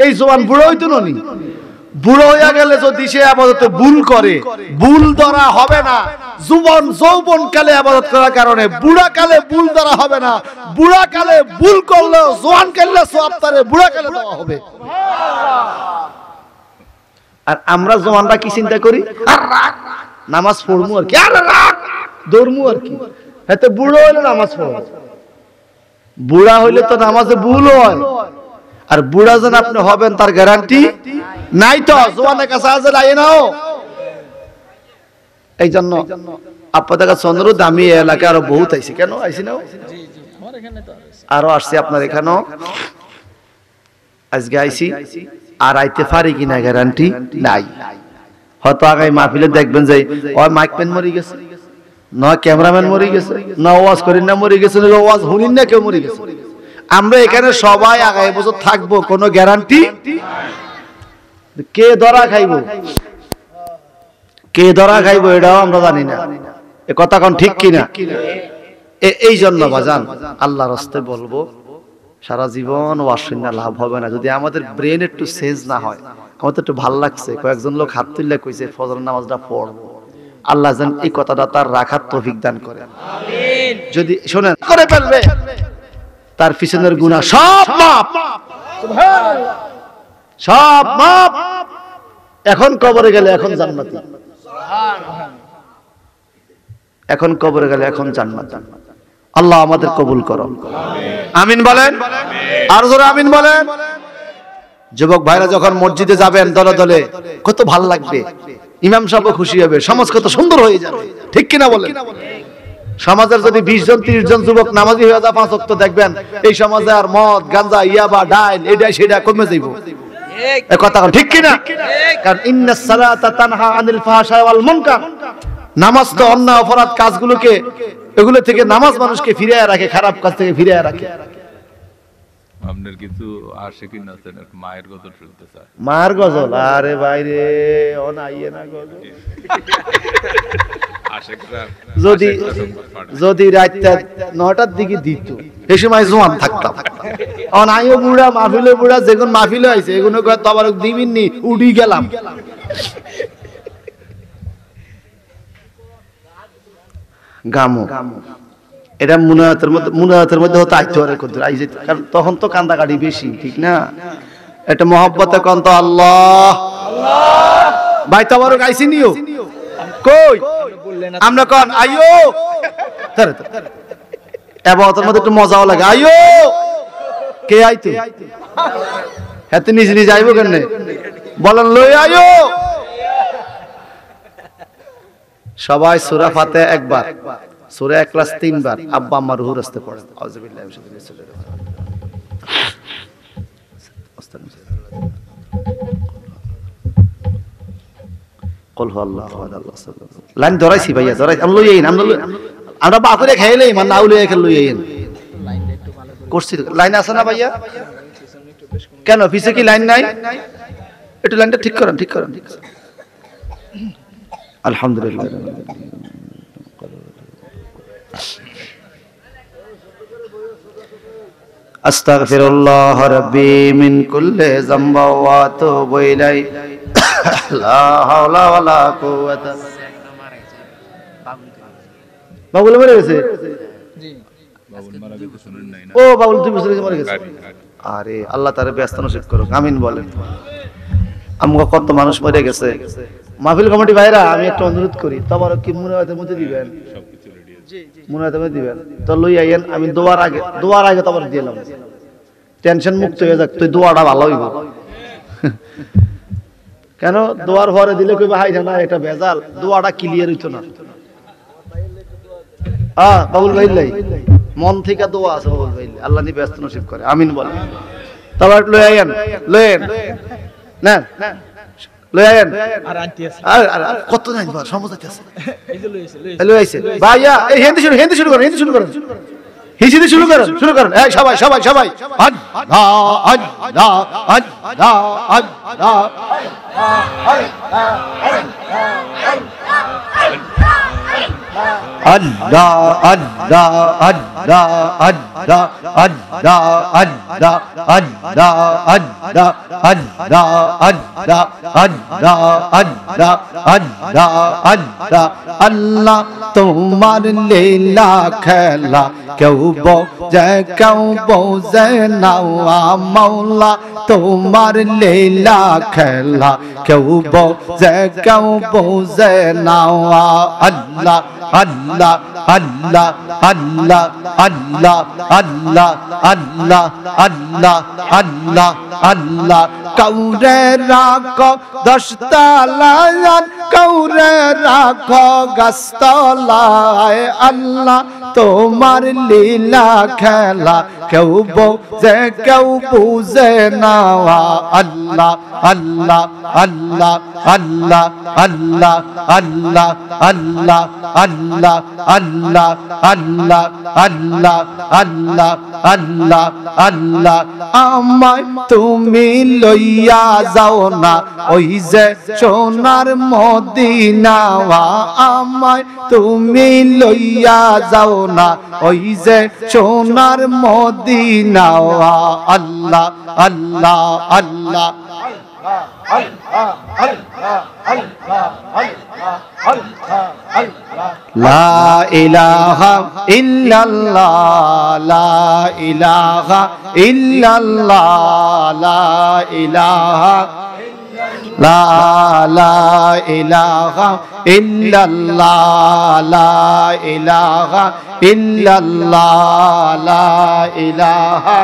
এই জওয়ান বুড়া হইতো না, বুড়ো হইয়া গেলে যদি সে ইবাদতে ভুল করে, ভুল ধরা হবে না। যৌবন কালে ইবাদত করার কারণে বুড়া কালে ভুল ধরা হবে না, বুড়া কালে ভুল করলে জওয়ান কালে সওয়াব তারে বুড়া কালে দেওয়া হবে। আর আমরা জওয়ানরা কি চিন্তা করি, আর রাখ নামাজ পড়মু আর কি, আর রাখ দৌড়মু আর কি, এতে বুড়ো হইলে নামাজ পড়ো, বুড়া হইলে তো নামাজে ভুল হয়, আর বুড়া যেন আপনি হবেন তার গ্যারান্টি নাই। তো জওয়ানের কাছে আজ লাই নাও। এই জন্য আপনাদের কাছে অনুরোধ, আমি এই এলাকায় আরো বহুত আইছি, কেন আইছি না, আরো আসছি আপনার এখানেও, আজকে আইছি আর আইতে পারি কিনা গ্যারান্টি নাই। হয়তো আগামী মাহফিলে দেখবেন যে ওই মাইকম্যান মরে গেছে, না ক্যামেরাম্যান মরে গেছে, না ওয়াজ করেন না মরে গেছে, না ওয়াজ হুনিন না কেউ মরে গেছে। আমরা এখানে সবাই আগামী বছর থাকবো, কোনো গ্যারান্টি। কে ধরা খাইব, কে ধরা খাইব এটাও আমরা জানি না। এ কথা কোন ঠিক কিনা? এই জন্য বাজান আল্লাহর রাস্তায় বলবো, সারা জীবন ওয়াজ শুনে লাভ হবে না যদি আমাদের ব্রেন একটু চেঞ্জ না হয়। আমাদের একটু ভাল লাগছে, কয়েকজন লোক হাত তুললে কইছে ফজর নামাজটা পড়বো। আল্লাহ যেন এই কথাটা তার রাখার তৌফিক দান করে। আমিন। যদি শুনেন করে ফেলবে, তার পিছনের গুনাহ সব মাপ, সুবহানাল্লাহ, সব মাপ। এখন কবরে গেলে এখন জান্নাতি, সুবহানাল্লাহ, এখন কবরে গেলে এখন জান্নাত। আল্লাহ আমাদের কবুল করো, আমিন বলেন, আর জোরে আমিন বলেন। যুবক ভাইরা যখন মসজিদে যাবেন দলে দলে, কত ভালো লাগবে, ইমাম সাহেব খুশি হবে, সমাজ কত সুন্দর হয়ে যাবে, ঠিক কিনা বলেন? সমাজের যদি 20 জন 30 জন যুবক নামাজি হয়ে যায় 5 ওয়াক্ত, দেখবেন এই সমাজে আর মদ গাঁজা ইয়াবা ডাইল এটা সেটা কমে যাইব। এই কথা ঠিক কিনা? কারণ ইন্নাস সালাতা তানহা আনিল ফাহশা ওয়াল মুনকার, নামাজ তো অন্যায় অপরাধ কাজগুলোকে, এগুলো থেকে নামাজ মানুষকে ফিরিয়ে রাখে, খারাপ কাজ থেকে ফিরিয়ে রাখে। আপনার কিছু আশিকিন আছেন মায়ের গজল শুনতে চায়? মায়ের গজল? আরে বাইরে অনাইয়ে না গজল। যদি যদি রাতটা 9টার দিকে দিত, এই সময় জোয়ান থাকতাম। অনাইও বুড়া, মাহফিলে বুড়া, যেগুন মাহফিলে আইছে এগুলো কয় তবারক দিবিননি, উড়ি গেলাম। গামো এটা মুনাজাতের মধ্যে হতো আইতে পারে, কারণ তখন তো কান্দাকাটি বেশি, ঠিক না? এটা মহব্বতে কন তো আল্লাহ আল্লাহ। ভাই তবারক আইছি নিও কই আমরা কন আইও, এবারের মধ্যে একটু মজাও লাগে, আইও কে আইতো, হাতে নিজে নিজে আইবো কেন বলেন, লই আইও। সবাই সূরা ফাতিহা একবার, সূরা ইখলাস 3 বার, আব্বা আম্মা রুহুর রাস্তে পড়েন। আউযুবিল্লাহি মিনাশ শাইতানির রাজিম। কুল হুয়াল্লাহু আহাদ আল্লাহু সামাদ। লাইন ধরাইছি ভাইয়া, ধরাই আমরা লই আইন, আমরা বা করে খাইলেই মান নাও লই খেল লই আইন করছি। লাইন আছে না ভাইয়া? কেন পিছে কি লাইন নাই? একটু লাইনটা ঠিক করেন, ঠিক করেন। আলহামদুলিল্লাহ। আস্তাগফিরুল্লাহ রাব্বি মিন কুল্লি যামবি ওয়া আতুবু ইলাইহি, লা হাওলা ওয়ালা কুওয়াতা। বাবুল মরে গেছে? জি, বাবুল মারা গেছে, শুনেন নাই না? ও বাবুল 2 বছর আগে মরে গেছে। আরে আল্লাহ তারে ব্যস্ত নসিব করুক, আমিন বলেন। আমগো কত মানুষ মরে গেছে। মাহফিল কমিটি ভাইরা আমি একটা অনুরোধ করি, তবারক কি মুনাজাতের মধ্যে দিবেন? সবকিছু রেডি আছে, জি জি, মুনাজাতের মধ্যে দিবেন তো লই আইয়েন। আমি দোয়ার আগে তবারক দিলাম, টেনশন মুক্ত হয়ে যাক, তুই দোয়াটা ভালো হইব। কেন দোয়ার পরে দিলে কইবা হাই না এটা ভেজাল, দোয়াটা ক্লিয়ার হইতো না। বাবুল ভাই মন থেকে দোয়া আছে, বাবুল ভাই আল্লাহ নি ব্যস্ত নসিব করে, আমিন বলেন। তবারক লই আইয়েন, লইয়েন না লই আইয়েন। আর আনতি আছে আর কত জানি বা সমস্যা আছে, এই যে লই আইছে ভাইয়া। এই হিন্দি শুরু করেন, হিন্দি শুরু করেন, হিন্দি শুরু করেন। এই সবাই সবাই সবাই আল্লাহ আল্লাহ আল্লাহ আল্লাহ আল্লাহ আল্লাহ আল্লাহ আল্লাহ আল্লাহ আল্লাহ আল্লাহ আল্লাহ আল্লাহ আল্লাহ আল্লাহ আল্লাহ আল্লাহ আল্লাহ আল্লাহ। তোমার লীলা খেলা কেউ বোঝে কেউ বোঝে না মাওলা, তোমার লীলা খেলা কেউ বোঝে কেউ বোঝে না। আল্লাহ আল্লাহ আল্লাহ আল্লাহ আল্লাহ আল্লাহ আল্লাহ আল্লাহ আল্লাহ আল্লাহ। কাউরে রাখো 10 তলায়, কাউরে রাখো গাছতলায়, আল্লাহ তোমার লীলা খেলা কেউ বোঝে কেউ বুঝে না আল্লাহ আল্লাহ আল্লাহ আল্লাহ আল্লাহ আল্লাহ আল্লাহ আল্লাহ আল্লাহ আল্লাহ আল্লাহ আল্লাহ আল্লাহ আল্লাহ আমায় তুমি লইয়া যাও না ওই যে সোনার মদিনা আমায় তুমি লইয়া যাও না ওই যে সোনার মদিনা আল্লাহ আল্লাহ আল্লাহ লা ইলাহা ইল্লাল্লাহ লা ইলাহা ইল্লাল্লাহ লা ইলাহা লা ইলাহা ইল্লাল্লাহ লা ইলাহা ইল্লাল্লাহ লা ইলাহা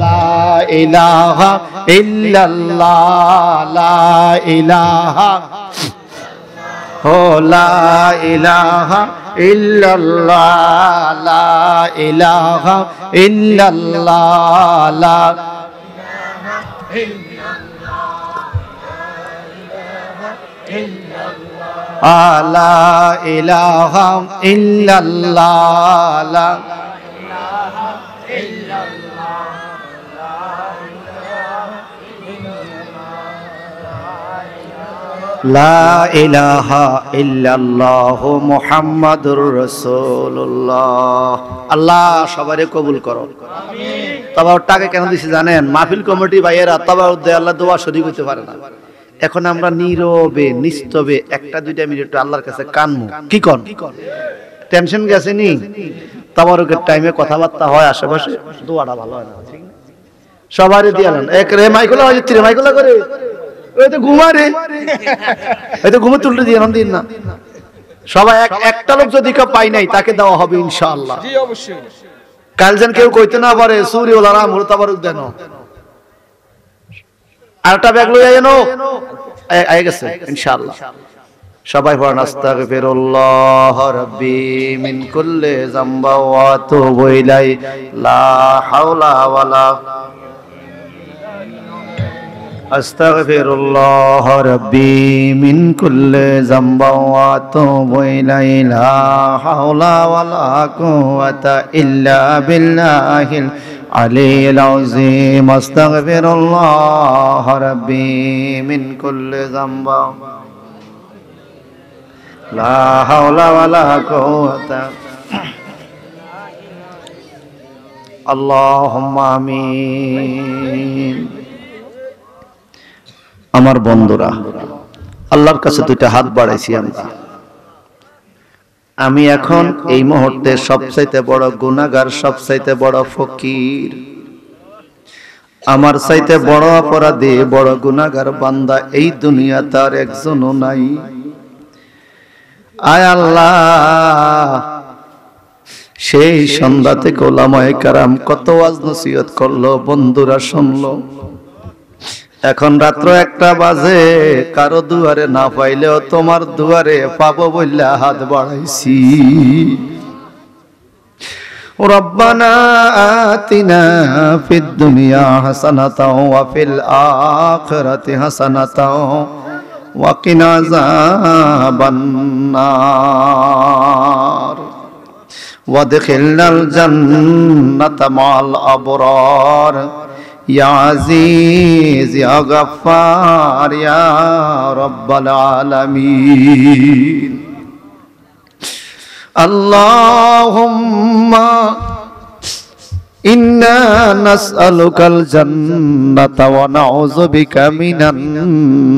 লা ইলাহা ইল্লাল্লাহ লা ইলাহা লা ইলাহা ইল্লাল্লাহ লা ইলাহা ইল্লাল্লাহ লা ইলাহা ইল্লাল্লাহ লা ইলাহা ইল্লাল্লাহু মুহাম্মাদুর রাসূলুল্লাহ। আল্লাহ সবারে কবুল করো। আমিন। তাবারটাকে কেন দিছি জানেন? মাহফিল কমিটি ভাইয়েরা তাবার দেয় আল্লাহ দোয়া শরীক হতে পারে না। এখন আমরা নীরবে নিস্তবে একটা দুইটা মিনিট আল্লাহর কাছে কানমু। কি কোন? টেনশন গেছে নি? তাবারকের টাইমে কথাবার্তা হয় আশেপাশে, দোয়াটা ভালো হয় না। ঠিক না? সবারই দিয়ালেন। এক রে মাইকুলা হয় তিরে মাইকুলা করে। ওই তো ঘুমারে। এই তো ঘুমে তুলতে দিয়ে দিন না। সবাই একটা লোক যদি কেউ পাই নাই তাকে দেওয়া হবে ইনশাআল্লাহ। জি অবশ্যই। কাল যেন কেউ কইতে না পারে সূরি ওল আরাম হলো তাবারক দেন। আরেকটা ব্যাগ লই আইনো। আই গেছে ইনশাআল্লাহ। সবাই পড়েন আস্তাগফিরুল্লাহ রাব্বি মিন কুল্লি যামবা ওয়া আতুবু ইলাইহি লা হাওলা ওয়ালা আস্তাগফিরুল্লাহ রাব্বি মিন কুল্লি যামবা ওয়া আতুবু ইলাইহি লা হাওলা ওয়ালা কুওয়াতা ইল্লা বিল্লাহিল আলিয়্যিল আযীম আস্তাগফিরুল্লাহ রাব্বি মিন কুল্লি যামবা লা হাওলা ওয়ালা কুওয়াতা আল্লাহুম্মা আমিন। আমার বন্ধুরা, আল্লাহর কাছে দুইটা হাত বাড়াইছি আমরা। আমি এখন এই মুহূর্তে সবচাইতে বড় গুনাহগার, সবচাইতে বড় ফকির। আমার চাইতে বড় অপরাধী, বড় গুনাহগার বান্দা এই দুনিয়াতে আর একজনও নাই। আয় আল্লাহ, সেই সন্ধ্যা থেকে ওলামায়ে কেরাম কত ওয়াজ নসিহত করলো, বন্ধুরা শুনলো। এখন রাত্র 1টা বাজে, কারো দুয়ারে না পাইলেও তোমার দুয়ারে পাবো বললে হাত বাড়াইছি। রব্বানা আতিনা ফিদ দুনিয়া হাসানাতাও ওয়া ফিল আখিরাতি হাসানাতাও ওয়া কিনা আযাবান নার ওয়াদখিলনাল জান্নাতা মা'আল আবরার ইয়া আজিজ ইয়া গফফার ইয়া রাব্বাল আলামিন। আল্লাহুম্মা ইন্না নাসআলুকাল জান্নাতা ওয়া নাউযু বিকা মিনান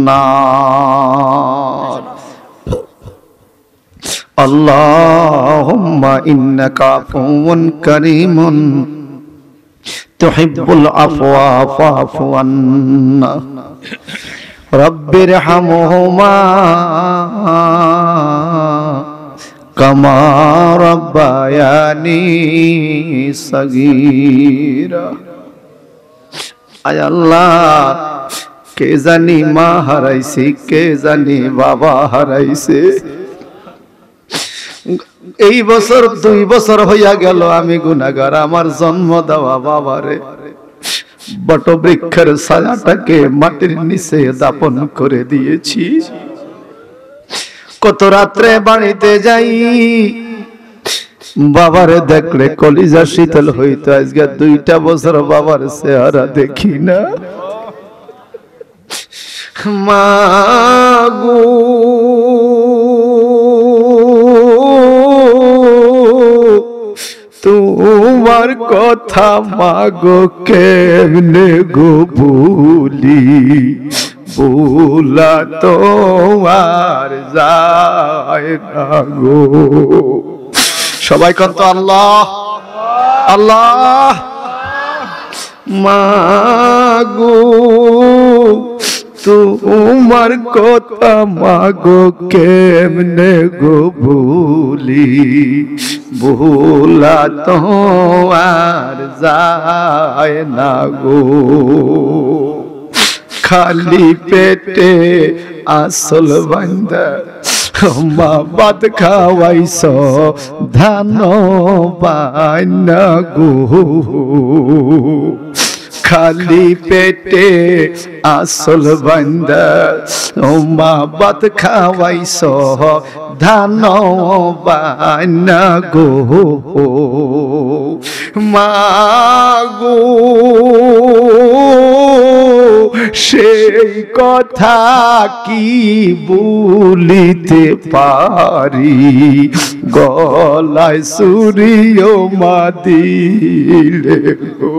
নার। আল্লাহুম্মা ইন্নাকা আফুউন কারীমুন তুহিব্বুল আফওয়া ফা'ফু আন্না। রাব্বিরহামহুমা কামা রাব্বায়ানি সাগীরা। আয় আল্লাহ, কে জানি মা হারাইছে, কে জানি বাবা হারাইছে, এই বছর 2 বছর হইয়া গেল আমি গুনাহগার, আমার জন্ম দেওয়া বাবারে বটবৃক্ষের ছায়াটাকে মাটির নিচে দাপন করে দিয়েছি। কত রাত্রে বাড়িতে যাই, বাবারে দেখলে কলিজা শীতল হইতো। আজকে 2টা বছর বাবার চেহারা দেখি না। মা গো তোমার কথা মাগো কেমনে গো ভুলি, ভোলা তো আর যায় না গো। সবাই কত আল্লাহ আল্লাহ। মা গো তোমার কথা মাগো কেমনে গো ভুলি, ভোলা তো আর যায় না গো। খালি পেটে আসল বান্দা মা ভাত খাওয়াইছ ধান বান্না গো। খালি পেটে আসল বান্দা মা ভাত খাওয়াইছ ধান বান্না গো। মা গো সেই কথা কি বলিতে পারি, গলায় সুরিও মা দিলে গো।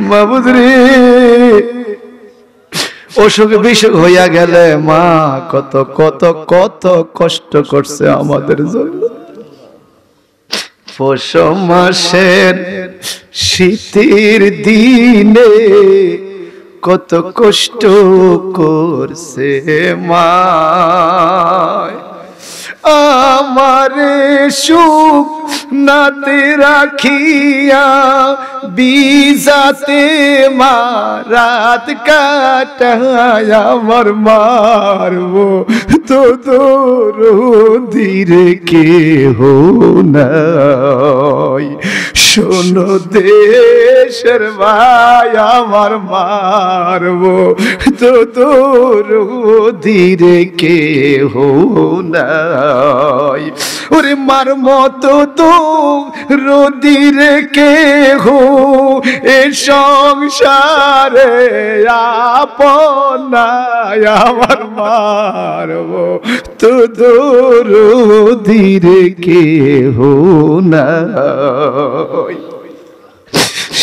মাবুদরে অসুখ বিসুখ হইয়া গেলে মা কত কত কত কষ্ট করছে আমাদের জন্য। পৌষ মাসের শীতের দিনে কত কষ্ট করছে মা, আমারে সুখ নাতে রাখিয়া বিজাতে মারাত কাটায় আমার মারবো তো তোর ধীরে কেহ নাই। শোনো দেশের ভাই আমার মারবো তো তোর ধীরে কেহ নাই। ওরে মার মতো তো রোদিরে কেহ এ সংসারে আপনায় আমার মারবো তো তোর ধীরে কেহ নাই।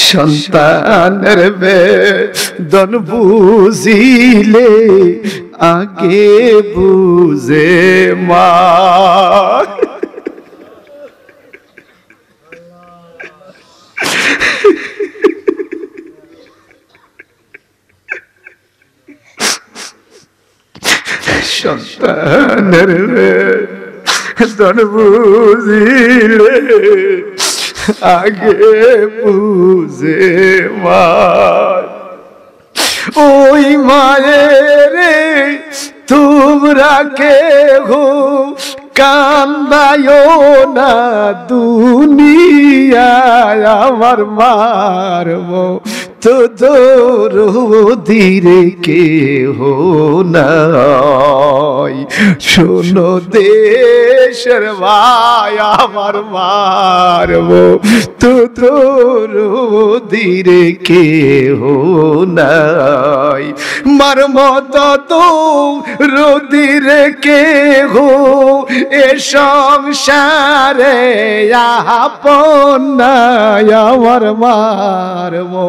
সন্তানের বেদন বুঝিলে আগে বুঝে মা। সন্তানের বেদন বুঝিলে আগে বুঝে মা। ওই মায়ের তোমরা কেহ কান্দায়ো না দুনিয়ায় আমার মারবো তো তোর ধীরে কেহ নাই। শোনো দেশের ভাই আমার মারবো তো তোর ধীরে কেহ নাই। মার মতো তো রোদিরে কেহ এ সংসারে আপনায় আমার মারবো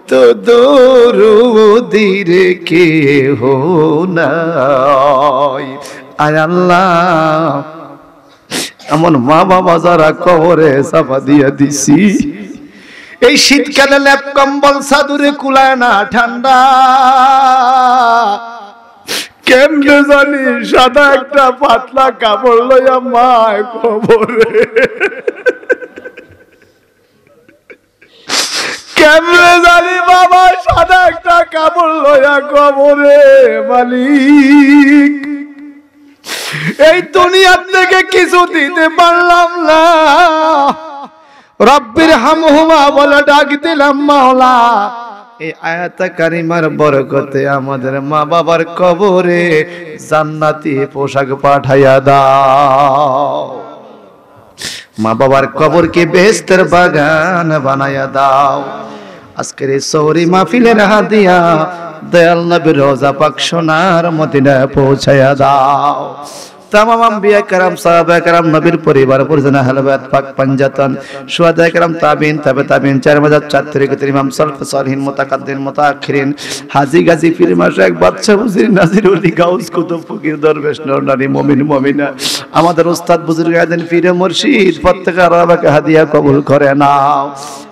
তো দরুদিরে কেহ নাই। আয় আল্লাহ, এমন মা বাবা যারা কবরে চাপা দিয়া দিছি, এই শীতকালে ল্যাপ কম্বল চাদরে কুলায় না ঠান্ডা, কেমনে জানি সাদা একটা পাতলা কাপড় লইয়া মায় কবরে, কেমনে জানি বাবা সাদা একটা কাপড় লইয়া কবরে মালিক এই দুনিয়া থেকে কিছু দিতে পারলাম না রব্বির হামহুমা বলে ডাক দিলাম মাওলা এই আয়াত কারিমার বরকতে আমাদের মা বাবার কবরে জান্নাতি পোশাক পাঠাইয়া দাও মা বাবার কবরকে বেহেশতের বাগান বানাইয়া দাও আজকের এই সৌরি মাহফিলের হাদিয়া দয়াল নবীর রওজা পাক সোনার মদিনায় পৌঁছায়া দাও तमाम अंबिया करम साहबा करम नबीर परिवार परिजन अहले बैत पाक पंजातन शुहदा करम ताबीन तबे ताबीन चार मदद चात्रे के इमाम सल्फ सालिहीन मुतकद्दिम मुताखिरीन हाजी गाजी पीर माशाइख बादशाह वजीर नाजिर वली गाउस कुतुब फकीर दरवेश नूर नारी मुमिन मुमिना আমাদের উস্তাদ বুজুর্গ আছেন পীর মুর্শিদ প্রত্যেকের রবাকে হাদিয়া কবুল করে নাও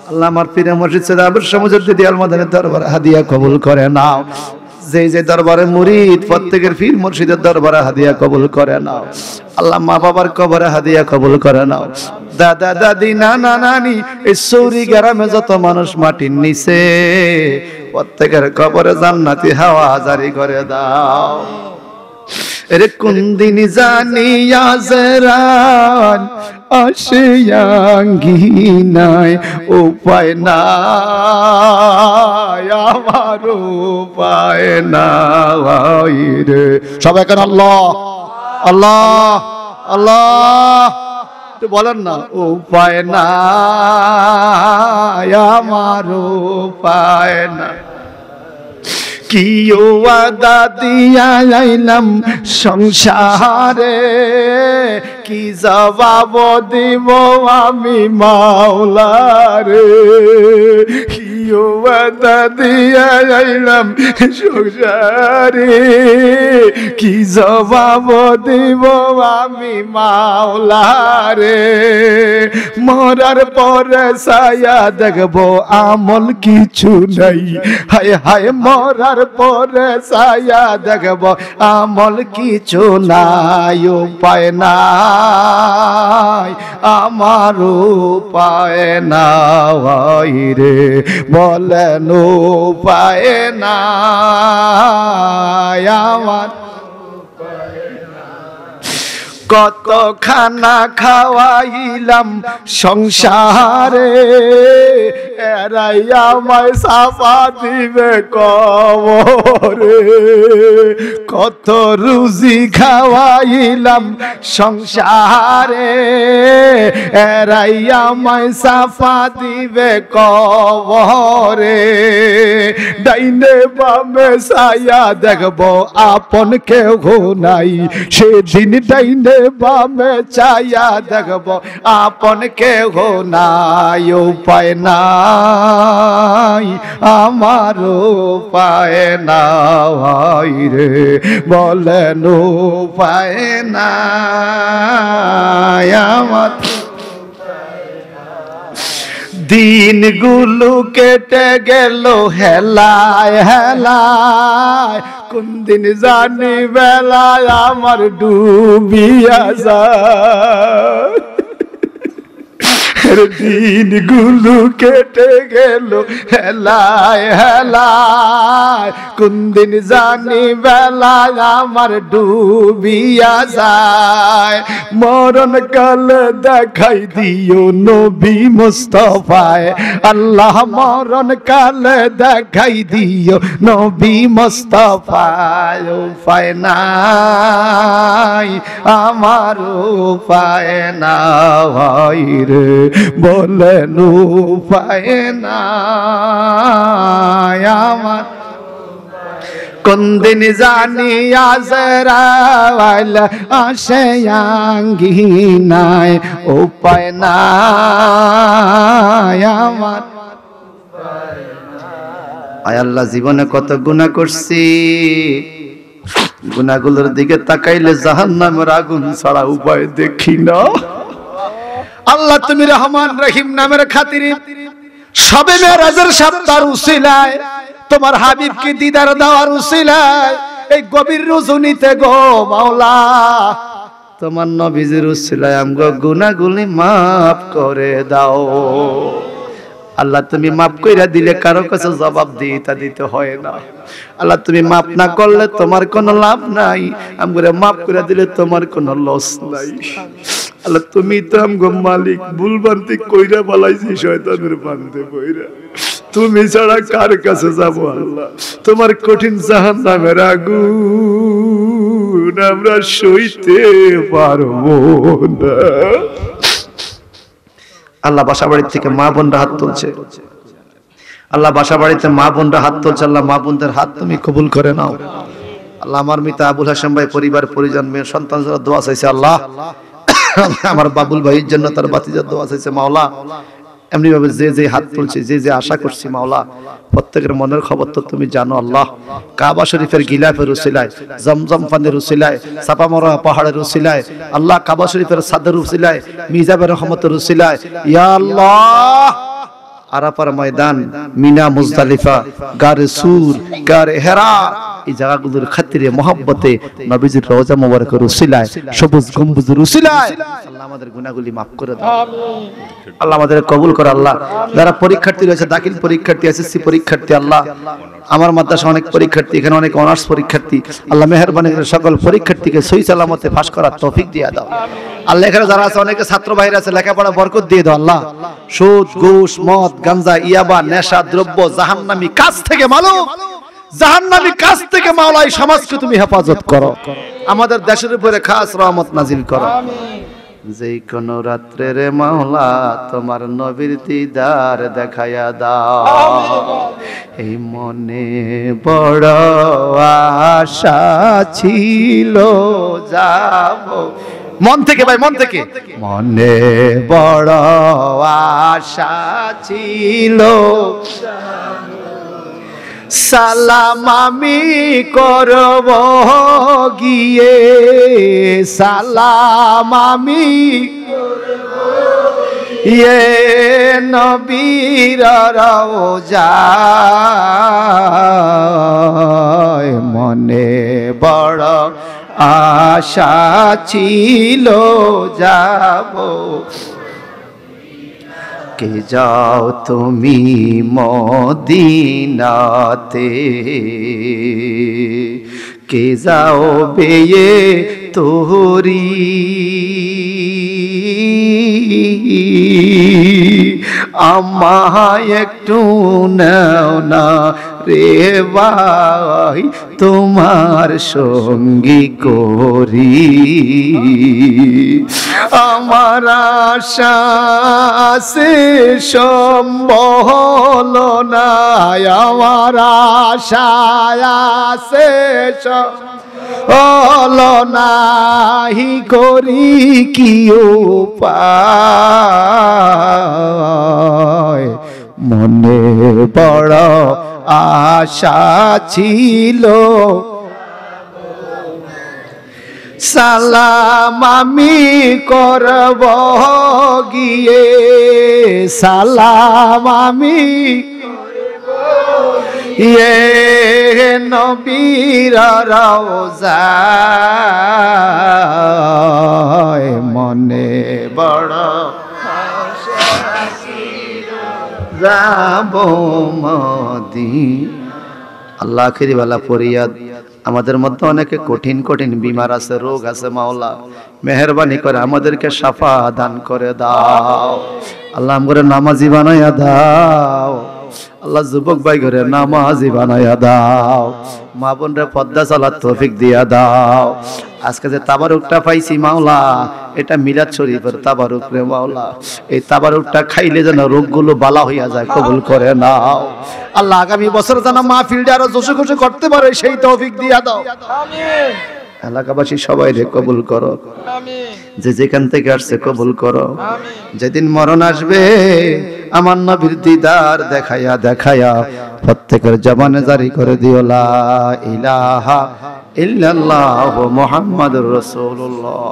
আল্লাহ আমার পীর মুর্শিদ সৈয়দ আবুল মুজাদ্দিদি আল মাদানীর দরবারে হাদিয়া কবুল করে নাও যে যে দরবারে মুরিদ প্রত্যেকের পীর মুর্শিদের দরবারে হাদিয়া কবুল করে নাও আল্লাহ মা বাবার কবরে হাদিয়া কবুল করে নাও দাদা দাদি নানা নানি এই সৌরি গ্রামে যত মানুষ মাটির নিচে প্রত্যেকের কবরে জান্নাতি হাওয়া জারি করে দাও রে কোন দিন জানি আজরান আসে আঙ্গিনায় উপায় নাই আমার উপায় নাই রে সবাই কেন আল্লাহ আল্লাহ আল্লাহ তো বলেন না উপায় নাই আমার উপায় না কি ওয়াদা দিয়া আইলাম সংসারে কি জবাব দিব আমি মাওলারে কি ওয়াদা দিয়া আইলাম সংসারে কি জবাব দিব আমি মাওলারে মরার পরে ছায়া দেখবো আমল কিছু নাই হায় হায় মরার পরে ছায়া দেখব আমল কিছু নাই উপায় নাই আমার উপায় নাই রে বলেন উপায় নাই আমার কত খানা খাওয়াইলাম সংসারে এরাই আমায় সাফা দিবে কবরে কত রুজি খাওয়াইলাম সংসারে এরাই আমায় সাফা দিবে কবরে ডাইনে বামে ছায়া দেখবো আপন কেউ নাই সেদিন ডাইনে বামে ছায়া দেখবো আপন কেহ নাই উপায় নাই আমার উপায় নাই রে বলেন উপায় নাই আমার দিনগুলো কেটে গেল হেলায় হেলায় কোন দিন জানি বেলায় আমার ডুবিয়া যায় দিনগুলো কেটে গেল হেলায় হেলায় কোন দিন জানি বেলায় আমার ডুবিয়া যায় মরণ কাল দেখাই দিও নবী মুস্তাফায় আল্লাহ মরণ কাল দেখাই দিও নবী মুস্তাফায় উপায় নাই আমার উপায় নাই রে বলেন উপায় নাই আমার কোন দিন জানি আজরাইল আসে আঙ্গিনায় উপায় নাই আমার আয় আল্লাহ জীবনে কত গুনাহ করছি গুনাহগুলোর দিকে তাকাইলে জাহান্নামের আগুন ছাড়া উপায় দেখি না আল্লাহ তুমি রহমান রহিম নামের খাতিরে শবে মেরাজের সপ্তাহের উসিলায় তোমার হাবিবকে দিদার দেওয়ার উসিলায় এই গভীর রজনীতে গো মাওলা তোমার নবীজির উসিলায় আমগো গুনাহগুলি maaf করে দাও আল্লাহ তুমি মাফ কইরা দিলে কারো কাছে জবাব দিতে হয় না। আল্লাহ তুমি মাফ না করলে তোমার কোনো লাভ নাই, আমগরে মাফ করে দিলে তোমার কোনো লস নাই। আল্লাহ তুমি তো আমগো মালিক, ভুল বান্তি কইরা বলাইছি শয়তানের বান্দে কইরা, তুমি ছাড়া কার কাছে যাব আল্লাহ? তোমার কঠিন জাহান্নামের আগুন আমরা সইতে পারবো না। আল্লাহ বাসা বাড়ি থেকে মা বোনরা হাত তুলছে, আল্লাহ বাসা বাড়িতে মা বোনরা হাত তুলছে, আল্লাহ মা বোনদের হাত তুমি কবুল করে নাও। আল্লাহ আমার মিতা আবুল হাসান ভাই পরিবার পরিজন মেয়ে সন্তান যারা দোয়া চাইছে আল্লাহ, আমার বাবুল ভাইয়ের জন্য তার বাতিজার দোয়া চাইছে মাওলা, এমনি ভাবে যে যে হাত তুলছে, যে যে আশা করছি মাওলা, প্রত্যেকের মনের খবর তো তুমি জানো আল্লাহ। কাবা শরীফের গিলাফের উসিলায়, জমজম পানির উসিলায়, সাপামরা পাহাড়ের উসিলায়, আল্লাহ কাবা শরীফের সাদের উসিলায়, মিজাবের রহমতের উসিলায়, ইয়া আল্লাহ আরাফার ময়দান, মিনা, মুজদালিফা, গারে সুর, গারে হেরা, এই জায়গাগুলোর খাতিরে মহব্বতে নবীজির রওজা মোবারকের উসিলায়, সবুজ গম্বুজের উসিলায় আল্লাহ আমাদের গুনাহগুলি মাফ করে দাও, আল্লাহ আমাদের কবুল করো। আল্লাহ যারা পরীক্ষার্থী রয়েছে, দাখিল পরীক্ষার্থী, এসএসসি পরীক্ষার্থী, আল্লাহ আমার মাদ্রাসা অনেক পরীক্ষার্থী, এখানে অনেক অনার্স পরীক্ষার্থী, আল্লাহ মেহেরবানি করে সকল পরীক্ষার্থীকে সহি সালামতে পাস করার তৌফিক দিয়ে দাও। আল্লাহ এখানে যারা আছে অনেকে ছাত্র ভাইরা আছে, লেখাপড়া বরকত দিয়ে দাও আল্লাহ। সুদ, ঘুষ, মদ, গাঞ্জা, ইয়াবা, নেশা দ্রব্য, জাহান্নামী কাজ থেকে মালুম, জাহান্নামী কাজ থেকে মাওলা এই সমাজকে তুমি হেফাজত করো, আমাদের দেশের উপরে খাস রহমত নাজিল করো। যে কোন রাত্রে রে মাওলা তোমার নবীর দিদার দেখায়া দাও, এই মনে বড় আশা ছিল যাব, মন থেকে ভাই, মন থেকে, মনে বড় আশা ছিল সালাম আমি করব গিয়ে, সালাম আমি ইয়ে নবীর রওজায়, মনে বড় আশা ছিল যাব। কে যাও তুমি মদিনাতে, কে যাও বেয়ে তোরি, আমায় একটু নাও না রে ভাই তোমার সঙ্গী করি, আমার আশা সে সম্বল না, আমার আশা সে সম্বল নাহি, করি কি উপায়, মনে বড় আশা ছিল সালাম আমি করব গিয়ে, সালাম আমি ইয়ে নবীর রওজায়, মনে বড় যাব মদিনা। আল্লাহ আখিরি বেলা ফরিয়াদ, আমাদের মধ্যে অনেকে কঠিন কঠিন বিমার আছে, রোগ আছে মাওলা, মেহেরবানি করে আমাদেরকে শাফা দান করে দাও আল্লাহ, আমগরে নামাজি বানাইয়া দাও আল্লাহ, যুবক ভাই ঘরে নামাজি বানাইয়া দাও, মা বোনরে পর্দা চলার তৌফিক দিয়া দাও। আজকে যে তাবারুকটা পাইছি মাওলা, এটা মিলাদ শরীফের তাবারুক রে মাওলা, এই তাবারুকটা খাইলে যেন রোগগুলো বালা হইয়া যায়, কবুল করে নাও আল্লাহ। আগামী বছর যেন মাহফিলটা আরো জোশে খুশি করতে পারে সেই তৌফিক দিয়া দাও আমিন। এলাকাবাসী সবাই রে কবুল করো আমিন, যে যেখান থেকে আসছে কবুল করো আমিন। যেদিন মরণ আসবে আমার নবীর দিদার দেখায়া দেখায়া প্রত্যেকের জবানে জারি করে দিও লা ইলাহা ইল্লাল্লাহু মুহাম্মাদুর রাসূলুল্লাহ।